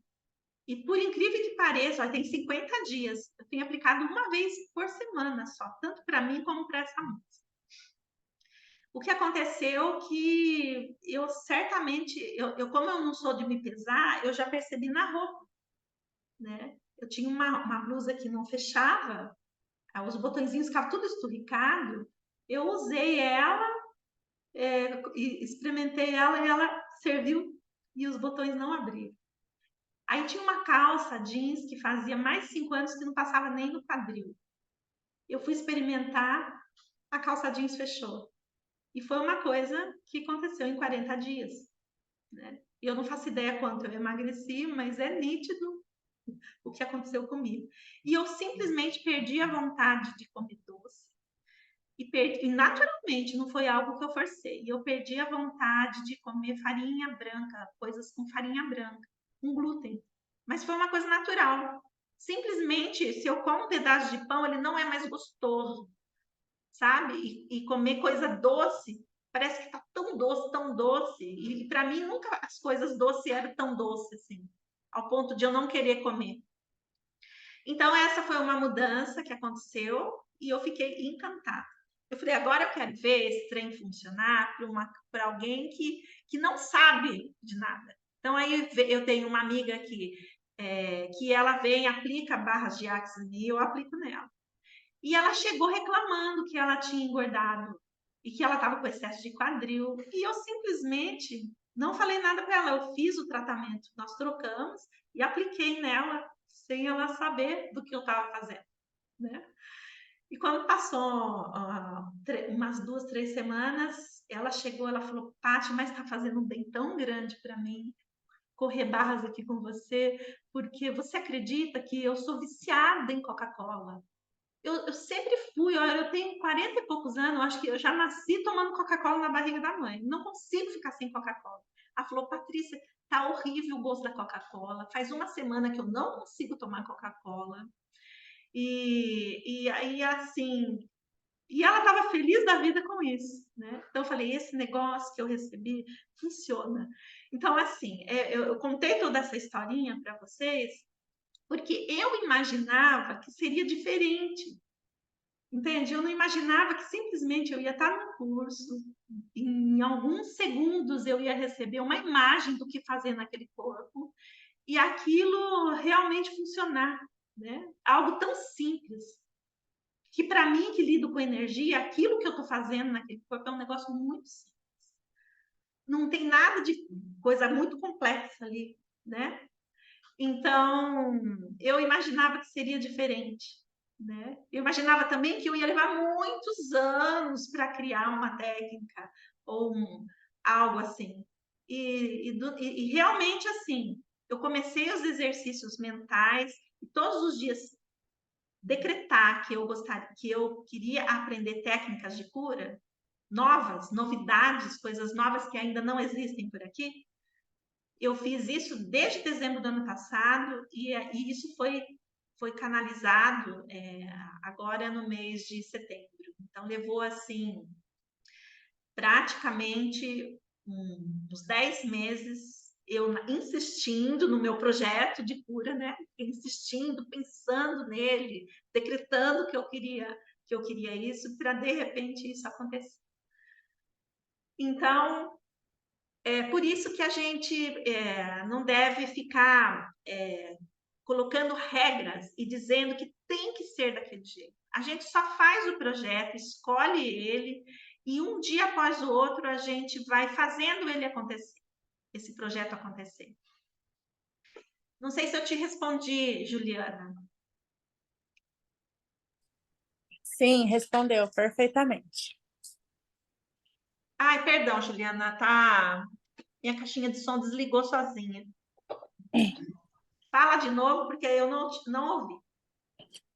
E por incrível que pareça, tem 50 dias. Eu tenho aplicado uma vez por semana só, tanto para mim como para essa moça. O que aconteceu que eu certamente, como eu não sou de me pesar, eu já percebi na roupa, né? Eu tinha uma blusa que não fechava, os botõezinhos ficavam tudo esturricado. Eu usei ela, experimentei ela e ela serviu e os botões não abriram. Aí tinha uma calça jeans que fazia mais de 5 anos que não passava nem no quadril. Eu fui experimentar, a calça jeans fechou. E foi uma coisa que aconteceu em 40 dias. Né? Eu não faço ideia quanto eu emagreci, mas é nítido o que aconteceu comigo. E eu simplesmente perdi a vontade de comer doce. E naturalmente, não foi algo que eu forcei. Eu perdi a vontade de comer farinha branca, coisas com farinha branca, com glúten. Mas foi uma coisa natural. Simplesmente, se eu como um pedaço de pão, ele não é mais gostoso, sabe? E comer coisa doce, parece que tá tão doce, tão doce. E para mim, nunca as coisas doces eram tão doces assim, ao ponto de eu não querer comer. Então, essa foi uma mudança que aconteceu e eu fiquei encantada. Eu falei, agora eu quero ver esse trem funcionar para alguém que não sabe de nada. Então, aí eu tenho uma amiga que ela vem, aplica barras de Axis e eu aplico nela. E ela chegou reclamando que ela tinha engordado e que ela estava com excesso de quadril. E eu simplesmente não falei nada para ela. Eu fiz o tratamento, nós trocamos e apliquei nela sem ela saber do que eu estava fazendo. né? E quando passou umas 2, 3 semanas, ela chegou, ela falou, Paty, mas está fazendo um bem tão grande para mim correr barras aqui com você, porque você acredita que eu sou viciada em Coca-Cola? Eu sempre fui, olha, eu tenho 40 e poucos anos, acho que eu já nasci tomando Coca-Cola na barriga da mãe. Não consigo ficar sem Coca-Cola. Ela falou, Patrícia, tá horrível o gosto da Coca-Cola. Faz uma semana que eu não consigo tomar Coca-Cola. E aí, assim, e ela estava feliz da vida com isso, né? Então eu falei, esse negócio que eu recebi funciona. Então, assim, eu contei toda essa historinha para vocês, porque eu imaginava que seria diferente, entende? Eu não imaginava que simplesmente eu ia estar no curso, em alguns segundos eu ia receber uma imagem do que fazer naquele corpo, e aquilo realmente funcionar, né? Algo tão simples que para mim que lido com energia, aquilo que eu estou fazendo naquele corpo é um negócio muito simples. Não tem nada de coisa muito complexa ali, né? Então, eu imaginava que seria diferente, né? Eu imaginava também que eu ia levar muitos anos para criar uma técnica ou algo assim. E realmente assim, eu comecei os exercícios mentais e todos os dias decretar que eu queria aprender técnicas de cura novas, novidades, coisas novas que ainda não existem por aqui. Eu fiz isso desde dezembro do ano passado e isso foi canalizado agora no mês de setembro. Então levou assim praticamente uns 10 meses eu insistindo no meu projeto de cura, né? Insistindo, pensando nele, decretando que eu queria isso, para de repente isso acontecer. Então, é por isso que a gente não deve ficar colocando regras e dizendo que tem que ser daquele jeito. A gente só faz o projeto, escolhe ele, e um dia após o outro a gente vai fazendo ele acontecer, esse projeto acontecer. Não sei se eu te respondi, Juliana. Sim, respondeu perfeitamente. Ai, perdão, Juliana, tá. Minha caixinha de som desligou sozinha. Fala de novo, porque eu não ouvi.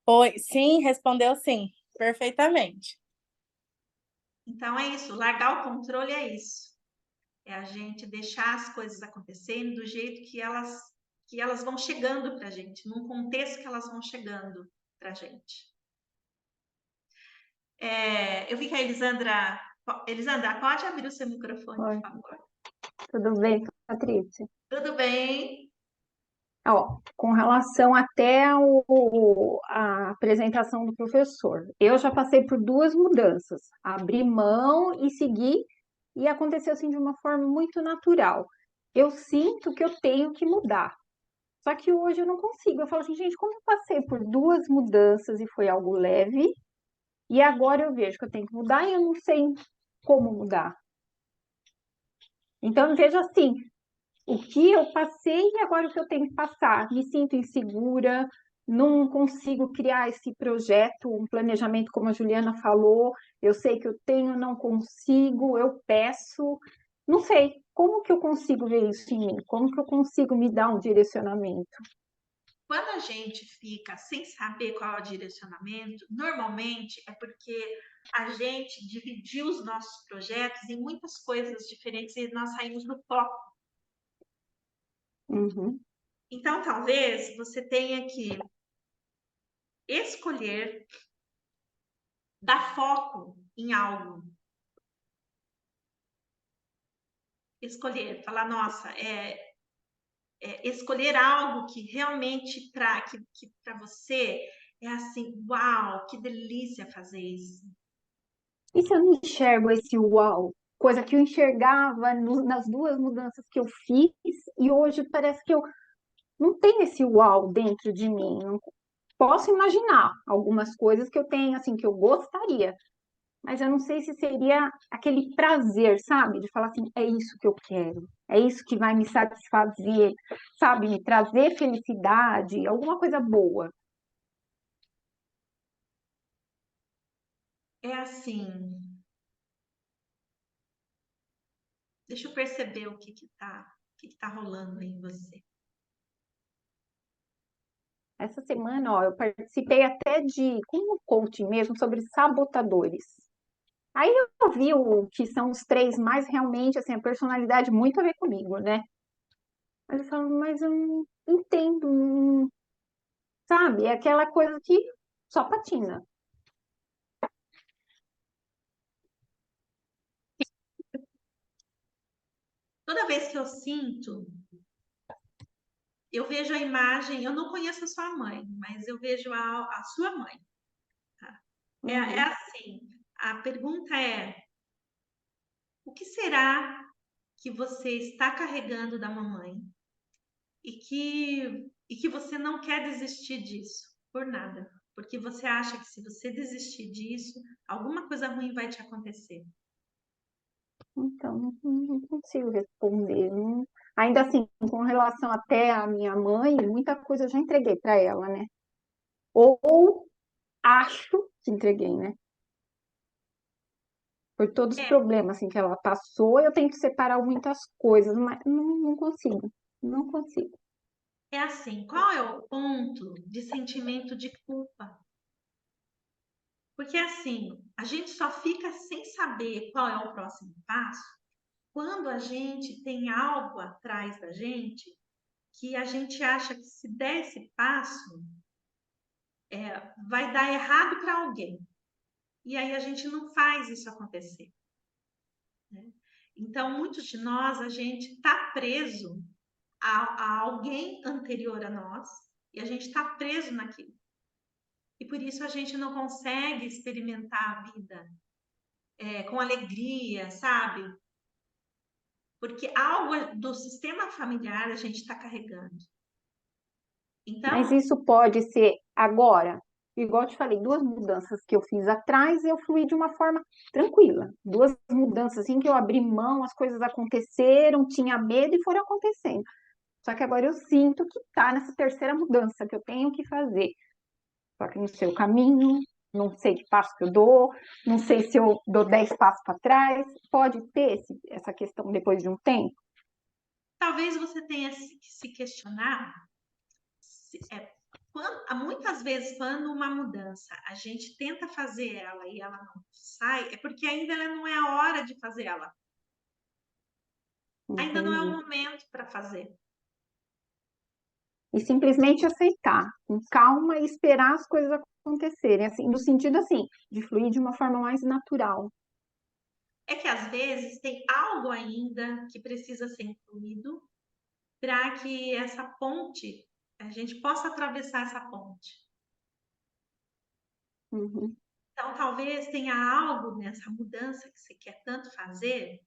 Oi, sim, respondeu sim, perfeitamente. Então é isso, largar o controle é isso. É a gente deixar as coisas acontecerem do jeito que elas vão chegando para a gente, num contexto que elas vão chegando para a gente. Eu vi que a Elisandra. Elisandra, pode abrir o seu microfone, Oi, por favor. tudo bem, Patrícia? Tudo bem? Ó, com relação até a apresentação do professor, eu já passei por duas mudanças, abrir mão e seguir, e aconteceu assim de uma forma muito natural. Eu sinto que eu tenho que mudar, só que hoje eu não consigo. Eu falo assim, gente, como eu passei por duas mudanças e foi algo leve, e agora eu vejo que eu tenho que mudar e eu não sei como mudar. Então eu vejo assim, o que eu passei e agora o que eu tenho que passar. Me sinto insegura, não consigo criar esse projeto, um planejamento, como a Juliana falou. Eu sei que eu tenho, não consigo, eu peço. Não sei, como que eu consigo ver isso em mim? Como que eu consigo me dar um direcionamento? Quando a gente fica sem saber qual é o direcionamento, normalmente é porque a gente dividiu os nossos projetos em muitas coisas diferentes e nós saímos do foco. Uhum. Então, talvez você tenha que escolher dar foco em algo. Escolher, falar, nossa, escolher algo que realmente para você é assim, uau, que delícia fazer isso. E se eu não enxergo esse uau? Coisa que eu enxergava nas duas mudanças que eu fiz, e hoje parece que eu não tenho esse uau dentro de mim. Não posso imaginar algumas coisas que eu tenho, assim, que eu gostaria, mas eu não sei se seria aquele prazer, sabe? De falar assim, é isso que eu quero, é isso que vai me satisfazer, sabe? Me trazer felicidade, alguma coisa boa. É assim, deixa eu perceber o que tá rolando aí em você. Essa semana, ó, eu participei até de, como coaching mesmo, sobre sabotadores. Aí eu vi o que são os três mais realmente, assim, a personalidade muito a ver comigo, né? Aí eu falo, mas eu não entendo, sabe? É aquela coisa que só patina. Toda vez que eu sinto, eu vejo a imagem, eu não conheço a sua mãe, mas eu vejo a sua mãe. Tá? É Uhum. assim, a pergunta é, o que será que você está carregando da mamãe e que você não quer desistir disso por nada? Porque você acha que se você desistir disso, alguma coisa ruim vai te acontecer. Então, não consigo responder. Ainda assim, com relação até à minha mãe, muita coisa eu já entreguei para ela, né? Ou acho que entreguei, né? Por todos os É, problemas assim, que ela passou, eu tenho que separar muitas coisas, mas não consigo. Não consigo. é assim, qual é o ponto de sentimento de culpa? Porque assim, a gente só fica sem saber qual é o próximo passo quando a gente tem algo atrás da gente que a gente acha que se der esse passo, vai dar errado para alguém. E aí a gente não faz isso acontecer. Né? Então, muitos de nós, a gente está preso a alguém anterior a nós e a gente está preso naquilo. E por isso a gente não consegue experimentar a vida com alegria, sabe? Porque algo do sistema familiar a gente está carregando. Mas Então, isso pode ser agora. Igual eu te falei, duas mudanças que eu fiz atrás, eu fluí de uma forma tranquila. Duas mudanças assim que eu abri mão, as coisas aconteceram, tinha medo e foram acontecendo. Só que agora eu sinto que tá nessa terceira mudança que eu tenho que fazer. Só que não sei o caminho, não sei que passo que eu dou, não sei se eu dou 10 passos para trás. Pode ter essa questão depois de um tempo? talvez você tenha que se questionar muitas vezes, quando uma mudança a gente tenta fazer ela e ela não sai, é porque ainda ela não é a hora de fazer ela. Ainda não é o Entendi. momento para fazer. E simplesmente aceitar, com calma e esperar as coisas acontecerem, assim, no sentido assim, de fluir de uma forma mais natural. É que às vezes tem algo ainda que precisa ser incluído para que essa ponte, a gente possa atravessar essa ponte. Uhum. Então, talvez tenha algo nessa mudança que você quer tanto fazer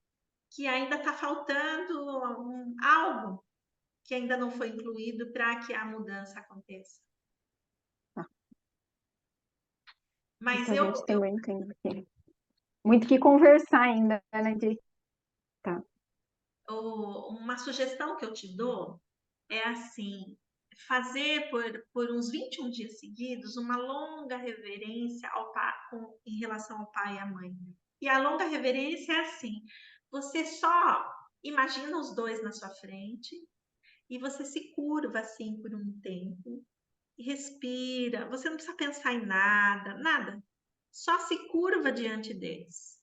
que ainda está faltando algo que ainda não foi incluído para que a mudança aconteça. Tá. Mas Então a gente eu, tem muito que conversar ainda, né? Tá. uma sugestão que eu te dou é assim, fazer por uns 21 dias seguidos uma longa reverência ao pai, em relação ao pai e à mãe. E a longa reverência é assim, você só imagina os dois na sua frente e você se curva assim por um tempo e respira. Você não precisa pensar em nada, nada. Só se curva diante deles.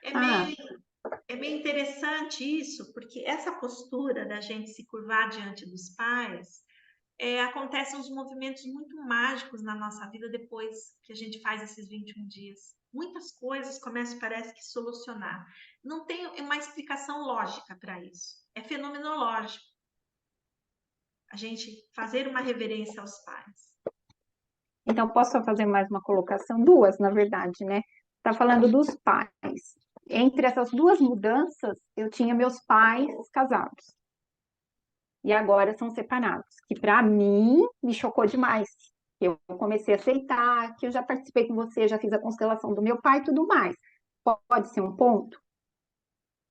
É Ah, meio, é meio interessante isso, porque essa postura da gente se curvar diante dos pais, acontecem uns movimentos muito mágicos na nossa vida depois que a gente faz esses 21 dias. Muitas coisas começam, parece que, solucionar. Não tem uma explicação lógica para isso. É fenomenológico a gente fazer uma reverência aos pais. então posso só fazer mais uma colocação? Duas, na verdade, né? Tá falando dos pais. Entre essas duas mudanças, eu tinha meus pais casados. E agora são separados, que para mim me chocou demais. Eu comecei a aceitar, que eu já participei com você, já fiz a constelação do meu pai e tudo mais. Pode ser um ponto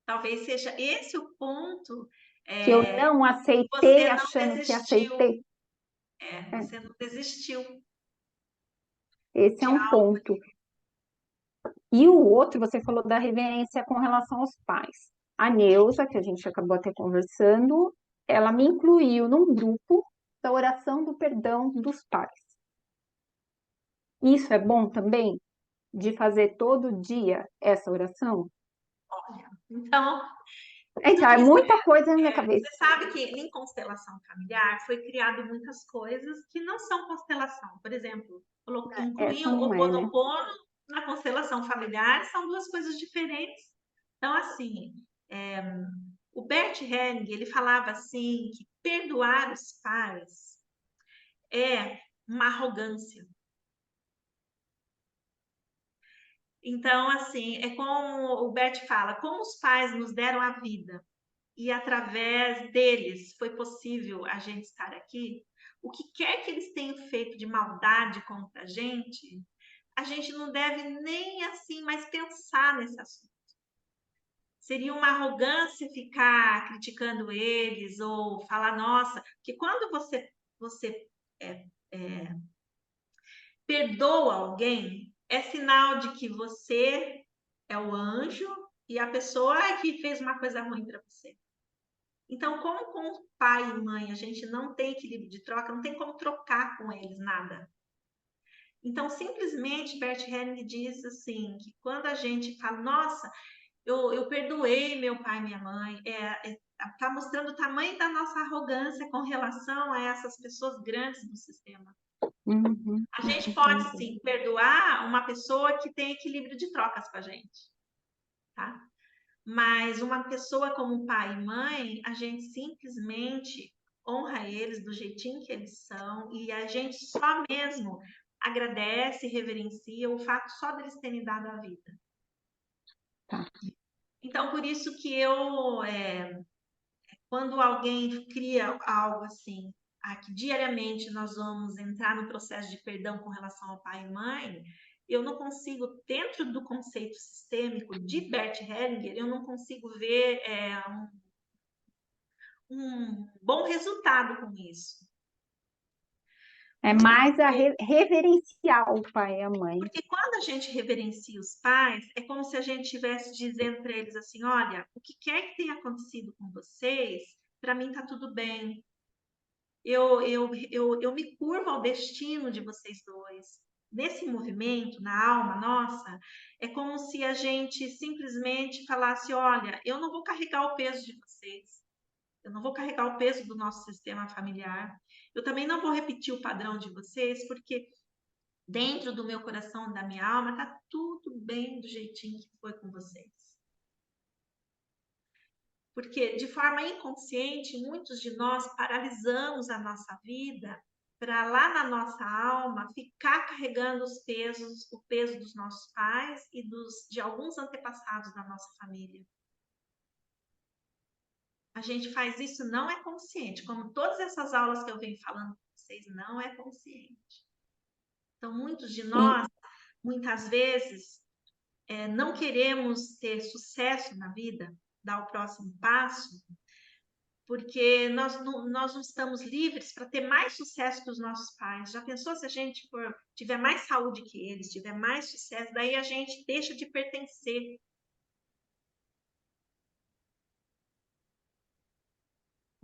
Talvez seja esse o ponto, que eu é, não que você aceitei não achando que desistiu. aceitei. É, Você não desistiu. Esse é um ponto. E o outro, você falou da reverência com relação aos pais. A Neuza, que a gente acabou até conversando, ela me incluiu num grupo da oração do perdão dos pais. Isso é bom também, de fazer todo dia essa oração? Olha, então, Então, é muita coisa na minha cabeça. você sabe que em constelação familiar foi criado muitas coisas que não são constelação. Por exemplo, incluir Essa o não é, né? Ho'oponopono na constelação familiar são duas coisas diferentes. Então, assim, o Bert Helling, ele falava assim que perdoar os pais é uma arrogância. Então, assim, é como o Bert fala, como os pais nos deram a vida e através deles foi possível a gente estar aqui, o que quer que eles tenham feito de maldade contra a gente não deve nem assim mais pensar nesse assunto. Seria uma arrogância ficar criticando eles ou falar, nossa, que quando você é, é, perdoa alguém, é sinal de que você é o anjo e a pessoa é que fez uma coisa ruim para você. Então, como com pai e mãe a gente não tem equilíbrio de troca, não tem como trocar com eles nada. Então, simplesmente, Bert Helling diz assim, que quando a gente fala, nossa, eu perdoei meu pai e minha mãe, está mostrando o tamanho da nossa arrogância com relação a essas pessoas grandes do sistema. Uhum, A gente pode, sim, perdoar uma pessoa que tem equilíbrio de trocas com a gente, tá? Mas uma pessoa como pai e mãe, a gente simplesmente honra eles do jeitinho que eles são e a gente só mesmo agradece, reverencia o fato só deles terem dado a vida. tá. Então, por isso que quando alguém cria algo assim, que diariamente nós vamos entrar no processo de perdão com relação ao pai e mãe, eu não consigo, dentro do conceito sistêmico de Bert Hellinger, eu não consigo ver um bom resultado com isso. É mais reverenciar o pai e a mãe. Porque quando a gente reverencia os pais, é como se a gente estivesse dizendo para eles assim: olha, o que quer que tenha acontecido com vocês, para mim tá tudo bem. Eu me curvo ao destino de vocês dois. Nesse movimento, na alma nossa, é como se a gente simplesmente falasse: olha, eu não vou carregar o peso de vocês. Eu não vou carregar o peso do nosso sistema familiar. Eu também não vou repetir o padrão de vocês, porque dentro do meu coração, da minha alma, tá tudo bem do jeitinho que foi com vocês. Porque de forma inconsciente, muitos de nós paralisamos a nossa vida para lá na nossa alma ficar carregando o peso dos nossos pais e de alguns antepassados da nossa família. A gente faz isso, não é consciente. Como todas essas aulas que eu venho falando com vocês, não é consciente. Então, muitos de nós, muitas vezes, não queremos ter sucesso na vida, dar o próximo passo, porque nós não estamos livres para ter mais sucesso que os nossos pais. Já pensou se a gente tiver mais saúde que eles, tiver mais sucesso, daí a gente deixa de pertencer.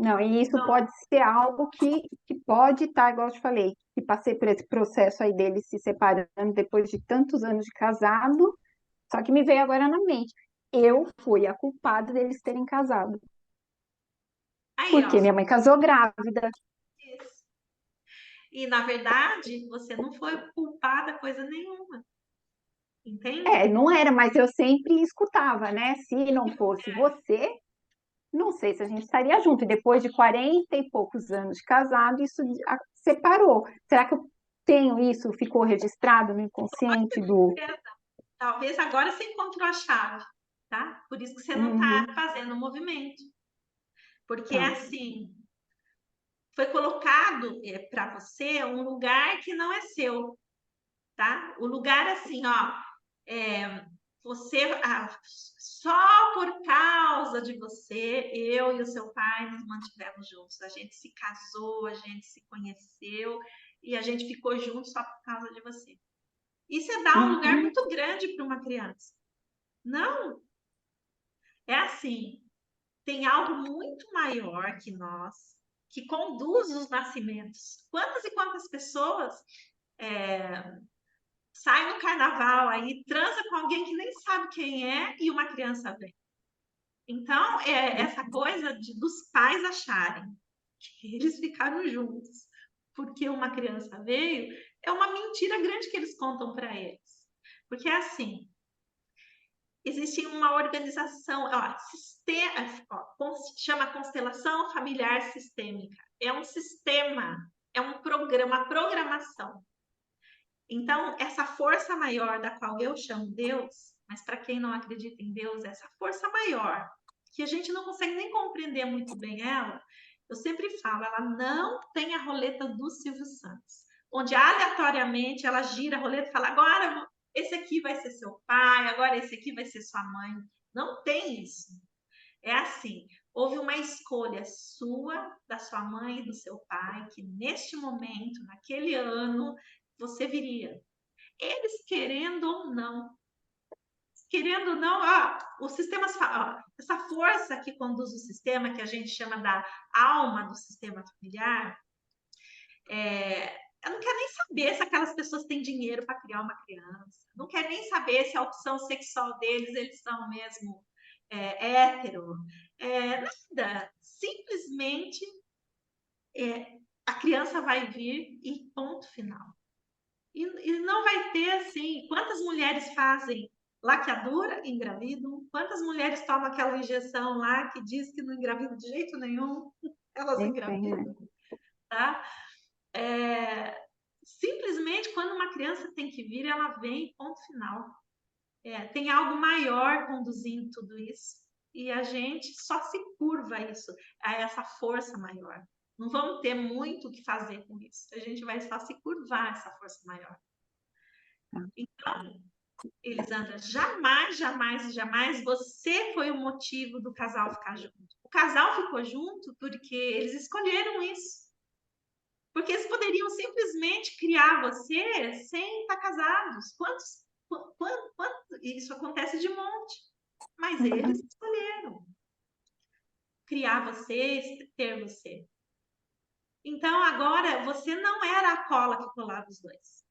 Não, e isso pode ser algo que pode estar, igual eu te falei, que passei por esse processo aí deles se separando depois de tantos anos de casado, só que me veio agora na mente. Eu fui a culpada deles terem casado. Aí, ó. Porque minha mãe casou grávida. Isso. E, na verdade, você não foi culpada coisa nenhuma. Entende? Não era, mas eu sempre escutava, né? Se não fosse você, não sei se a gente estaria junto. E depois de 40 e poucos anos de casado, isso separou. Será que eu tenho isso? Ficou registrado no inconsciente do. Talvez agora você encontrou a chave, tá? Por isso que você não Uhum, está fazendo o movimento. Porque é tá. assim, foi colocado para você um lugar que não é seu, tá? O lugar assim, ó, você só por causa de você, eu e o seu pai nos mantivemos juntos. A gente se casou, a gente se conheceu e a gente ficou junto só por causa de você. Isso é dar um lugar Uhum. muito grande para uma criança. Não, é assim, tem algo muito maior que nós, que conduz os nascimentos. Quantas e quantas pessoas saem no carnaval aí, transa com alguém que nem sabe quem é e uma criança vem. Então, essa coisa dos pais acharem que eles ficaram juntos porque uma criança veio, é uma mentira grande que eles contam para eles. Porque é assim, existe uma organização, chama constelação familiar sistêmica. É um sistema, é um programa, uma programação. Então, essa força maior da qual eu chamo Deus, mas para quem não acredita em Deus, essa força maior, que a gente não consegue nem compreender muito bem ela, eu sempre falo, ela não tem a roleta do Silvio Santos, onde aleatoriamente ela gira a roleta e fala, agora esse aqui vai ser seu pai, agora esse aqui vai ser sua mãe. Não tem isso. É assim, houve uma escolha sua, da sua mãe e do seu pai, que neste momento, naquele ano, você viria. Eles querendo ou não, o sistema, essa força que conduz o sistema, que a gente chama da alma do sistema familiar, eu não quero nem saber se aquelas pessoas têm dinheiro para criar uma criança, não quero nem saber se a opção sexual deles, eles são mesmo hétero, nada, simplesmente a criança vai vir e ponto final. E não vai ter assim, quantas mulheres fazem laqueadura e engravidam? Quantas mulheres tomam aquela injeção lá que diz que não engravida de jeito nenhum? Elas Nem tem, né? engravidam, tá? Simplesmente quando uma criança tem que vir, ela vem, ponto final. Tem algo maior conduzindo tudo isso. E a gente só se curva a essa força maior. Não vamos ter muito o que fazer com isso. A gente vai só se curvar a essa força maior. Então, Elisandra, jamais, jamais, jamais você foi o motivo do casal ficar junto. O casal ficou junto porque eles escolheram isso. Porque eles poderiam simplesmente criar você sem estar casados. Isso acontece de monte. Mas eles escolheram criar você, ter você. Então, agora, você não era a cola que colava os dois.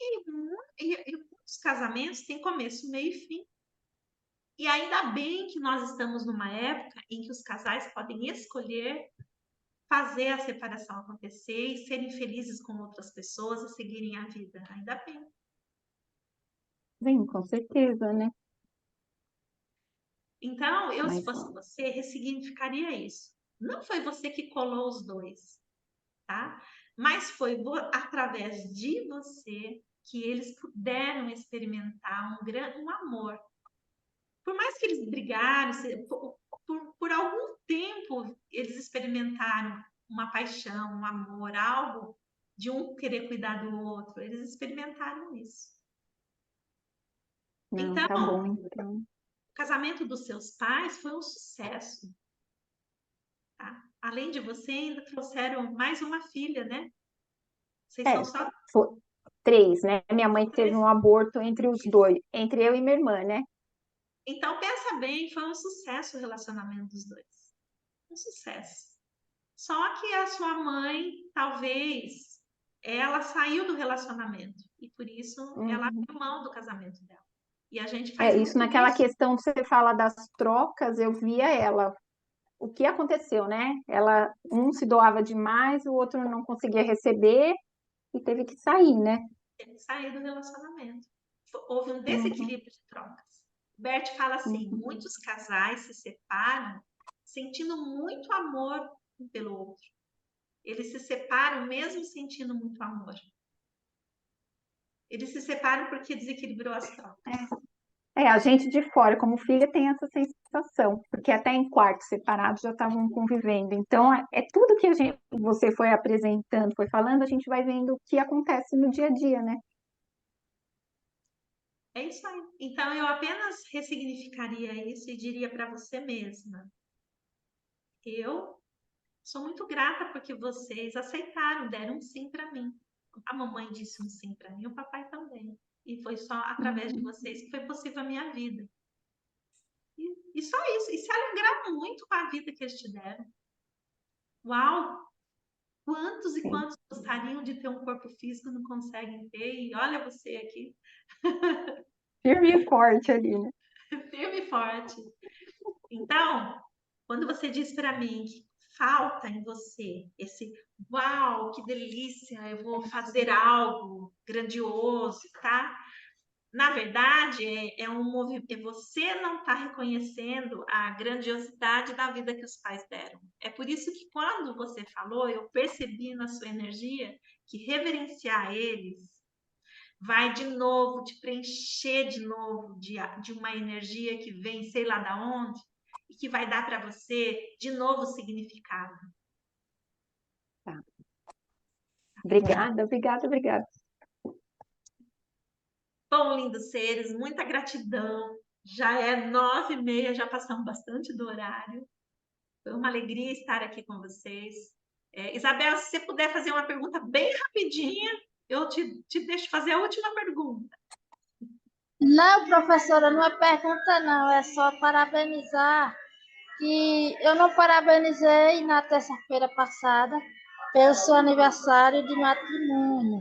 E muitos casamentos têm começo, meio e fim. E ainda bem que nós estamos numa época em que os casais podem escolher fazer a separação acontecer e serem felizes com outras pessoas e seguirem a vida. Ainda bem. Sim, com certeza, né? Então, se Mas fosse você, ressignificaria isso. Não foi você que colou os dois, tá? Mas foi através de você que eles puderam experimentar um amor. Por mais que eles brigaram, por algum tempo eles experimentaram uma paixão, um amor, algo de um querer cuidar do outro. Eles experimentaram isso. não, Então, tá bom, então. o casamento dos seus pais foi um sucesso. Tá? Além de você, ainda trouxeram mais uma filha, né? Vocês são É, só foi 3, né? Minha mãe teve 3. um aborto entre os dois, entre eu e minha irmã, né? Então, pensa bem, foi um sucesso o relacionamento dos dois. Um sucesso. Só que a sua mãe, talvez, ela saiu do relacionamento e por isso ela Uhum. abriu mão do casamento dela. E a gente faz Isso muito naquela isso. questão que você fala das trocas, eu via ela. O que aconteceu, né? Um se doava demais, o outro não conseguia receber e teve que sair, né? Sair do relacionamento. Houve um Uhum, desequilíbrio de trocas. Bert fala assim: uhum. muitos casais se separam sentindo muito amor um pelo outro. Eles se separam mesmo sentindo muito amor. Eles se separam porque desequilibrou as trocas. A gente de fora, como filha, tem essa sensação, porque até em quartos separados já estavam convivendo. Então, é tudo que você foi apresentando, foi falando, a gente vai vendo o que acontece no dia a dia, né? É isso aí. Então, eu apenas ressignificaria isso e diria para você mesma: eu sou muito grata porque vocês aceitaram, deram um sim para mim. a mamãe disse um sim para mim, o papai também. E foi só através de vocês que foi possível a minha vida. E só isso. E se alegraram muito com a vida que eles te deram. Uau! Quantos e quantos gostariam de ter um corpo físico e não conseguem ter? E olha você aqui. Firme e forte ali, né? Firme e forte. Então, quando você diz para mim que falta em você esse uau, que delícia, eu vou fazer algo grandioso, tá? Na verdade, é um movimento, você não está reconhecendo a grandiosidade da vida que os pais deram. É por isso que quando você falou, eu percebi na sua energia que reverenciar eles vai de novo te preencher de novo de uma energia que vem sei lá da onde e que vai dar para você de novo significado. Tá. Obrigada, obrigada, obrigada. Bom, lindos seres, muita gratidão. Já é 9h30, já passamos bastante do horário. Foi uma alegria estar aqui com vocês. Isabel, se você puder fazer uma pergunta bem rapidinha, eu te deixo fazer a última pergunta. Não, professora, não é pergunta, não. É só parabenizar. Que eu não parabenizei na terça-feira passada pelo seu aniversário de matrimônio.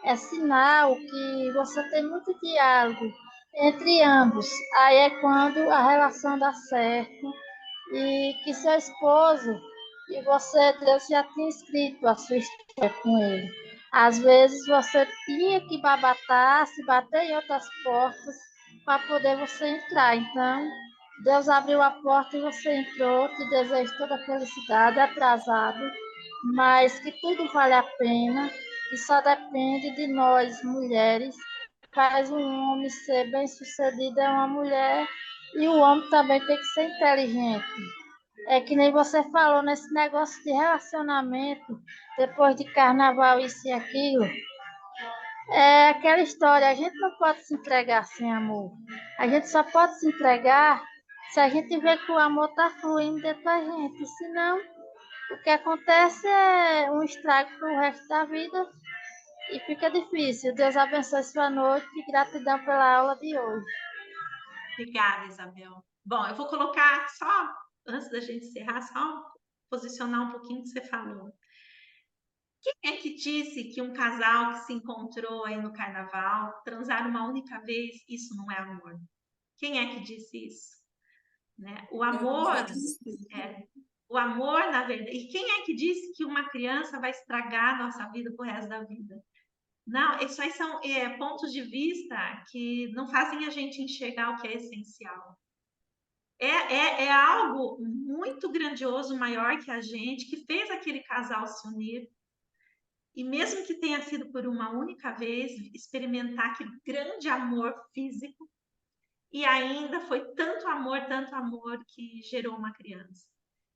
É sinal que você tem muito diálogo entre ambos. Aí é quando a relação dá certo e que seu esposo e você, Deus já tinha escrito a sua história com ele. Às vezes você tinha que babatar, se bater em outras portas para poder você entrar. Então, Deus abriu a porta e você entrou. Te desejo toda a felicidade, atrasado, mas que tudo vale a pena e só depende de nós, mulheres. Faz um homem ser bem-sucedido é uma mulher e o homem também tem que ser inteligente. É que nem você falou nesse negócio de relacionamento, depois de carnaval, isso e aquilo. É aquela história, a gente não pode se entregar sem amor. A gente só pode se entregar se a gente vê que o amor está fluindo dentro da gente. Senão, o que acontece é um estrago para o resto da vida e fica difícil. Deus abençoe sua noite e gratidão pela aula de hoje. Obrigada, Isabel. Bom, eu vou colocar só, antes da gente encerrar, só posicionar um pouquinho o que você falou. Quem é que disse que um casal que se encontrou aí no carnaval, transar uma única vez, isso não é amor? Quem é que disse isso? Né? O amor, na verdade. E quem é que disse que uma criança vai estragar a nossa vida pro resto da vida? Não, isso aí são pontos de vista que não fazem a gente enxergar o que é essencial. É algo muito grandioso, maior que a gente, que fez aquele casal se unir. E mesmo que tenha sido por uma única vez, experimentar aquele grande amor físico, e ainda foi tanto amor, que gerou uma criança.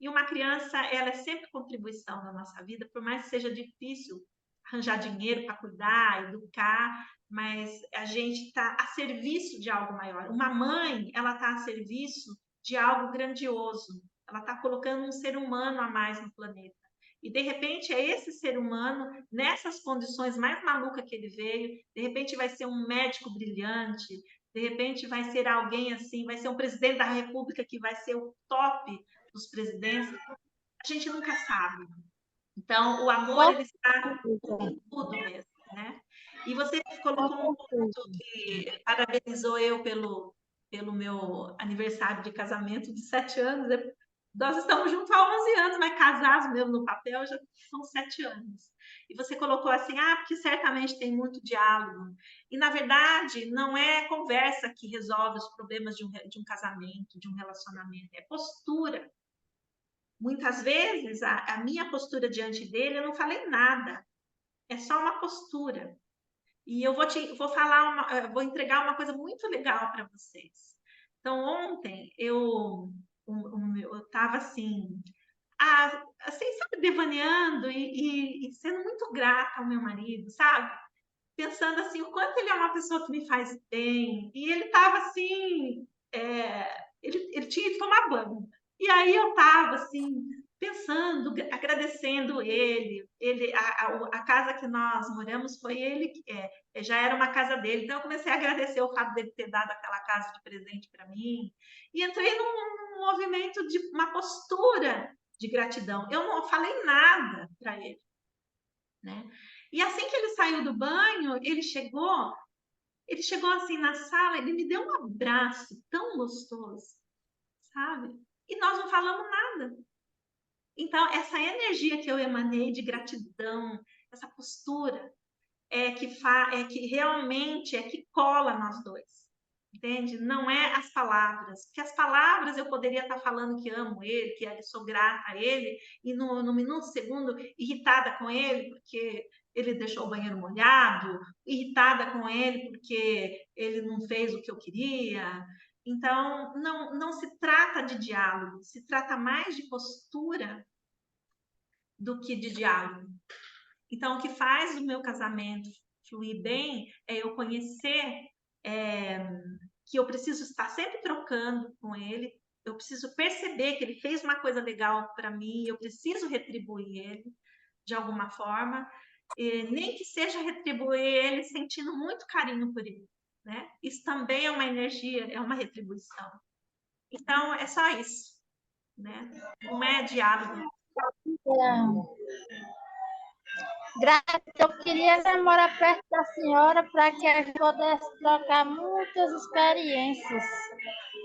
E uma criança, ela é sempre contribuição na nossa vida, por mais que seja difícil arranjar dinheiro para cuidar, educar, mas a gente está a serviço de algo maior. Uma mãe, ela está a serviço de algo grandioso. Ela está colocando um ser humano a mais no planeta. E, de repente, é esse ser humano, nessas condições mais malucas que ele veio, de repente vai ser um médico brilhante, de repente vai ser alguém assim, vai ser um presidente da República que vai ser o top dos presidentes. A gente nunca sabe. Então, o amor, ele está em tudo mesmo, né? E você colocou um ponto que parabenizou eu pelo meu aniversário de casamento de 7 anos. Nós estamos juntos há 11 anos, mas casados mesmo no papel já são 7 anos. E você colocou assim, porque certamente tem muito diálogo. E, na verdade, não é conversa que resolve os problemas de um casamento, de um relacionamento, é postura. Muitas vezes, a minha postura diante dele, eu não falei nada. É só uma postura. E eu vou entregar uma coisa muito legal para vocês. Então, ontem, eu estava assim, sabe, devaneando e sendo muito grata ao meu marido, sabe? Pensando assim, o quanto ele é uma pessoa que me faz bem. E ele estava assim, ele tinha que tomar banho. E aí eu estava assim, pensando, agradecendo a casa que nós moramos foi ele, já era uma casa dele, então eu comecei a agradecer o fato dele ter dado aquela casa de presente para mim, e entrei num movimento de uma postura de gratidão. Eu não falei nada para ele, né? E assim que ele saiu do banho, ele chegou assim na sala, ele me deu um abraço tão gostoso, sabe? E nós não falamos nada. Então, essa energia que eu emanei de gratidão, essa postura, é que realmente é que cola nós dois, entende? Não é as palavras, porque as palavras eu poderia estar falando que amo ele, que sou grata a ele, e no minuto segundo irritada com ele porque ele deixou o banheiro molhado, irritada com ele porque ele não fez o que eu queria. Então, não se trata de diálogo, se trata mais de postura do que de diálogo. Então, o que faz o meu casamento fluir bem é eu conhecer que eu preciso estar sempre trocando com ele, eu preciso perceber que ele fez uma coisa legal para mim, eu preciso retribuir ele de alguma forma, nem que seja retribuir ele sentindo muito carinho por ele, né? Isso também é uma energia, é uma retribuição. Então, é só isso, né? Não é diálogo. Grata, eu queria morar perto da senhora para que a gente pudesse trocar muitas experiências.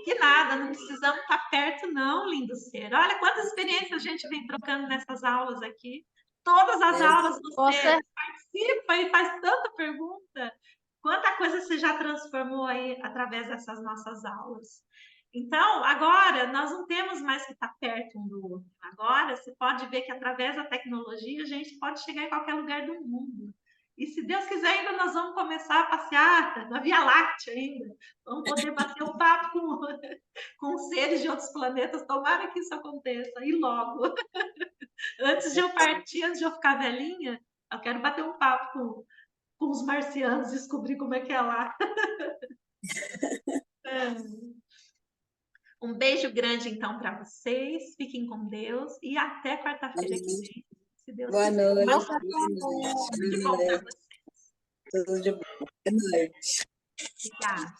Que nada, não precisamos estar perto, não, lindo ser. Olha quantas experiências a gente vem trocando nessas aulas aqui. Todas as aulas você participa e faz tanta pergunta. Quanta coisa você já transformou aí através dessas nossas aulas. Então, agora, nós não temos mais que estar perto um do outro. Agora, você pode ver que através da tecnologia a gente pode chegar em qualquer lugar do mundo. E se Deus quiser, ainda nós vamos começar a passear na Via Láctea ainda. Vamos poder bater um papo com seres de outros planetas. Tomara que isso aconteça, e logo. Antes de eu partir, antes de eu ficar velhinha, eu quero bater um papo com os marcianos, descobrir como é que é lá. Um beijo grande, então, para vocês. Fiquem com Deus e até quarta-feira que vem, se Deus Boa quiser. noite. Tudo de bom para vocês. Tudo de bom. Boa noite. Obrigada.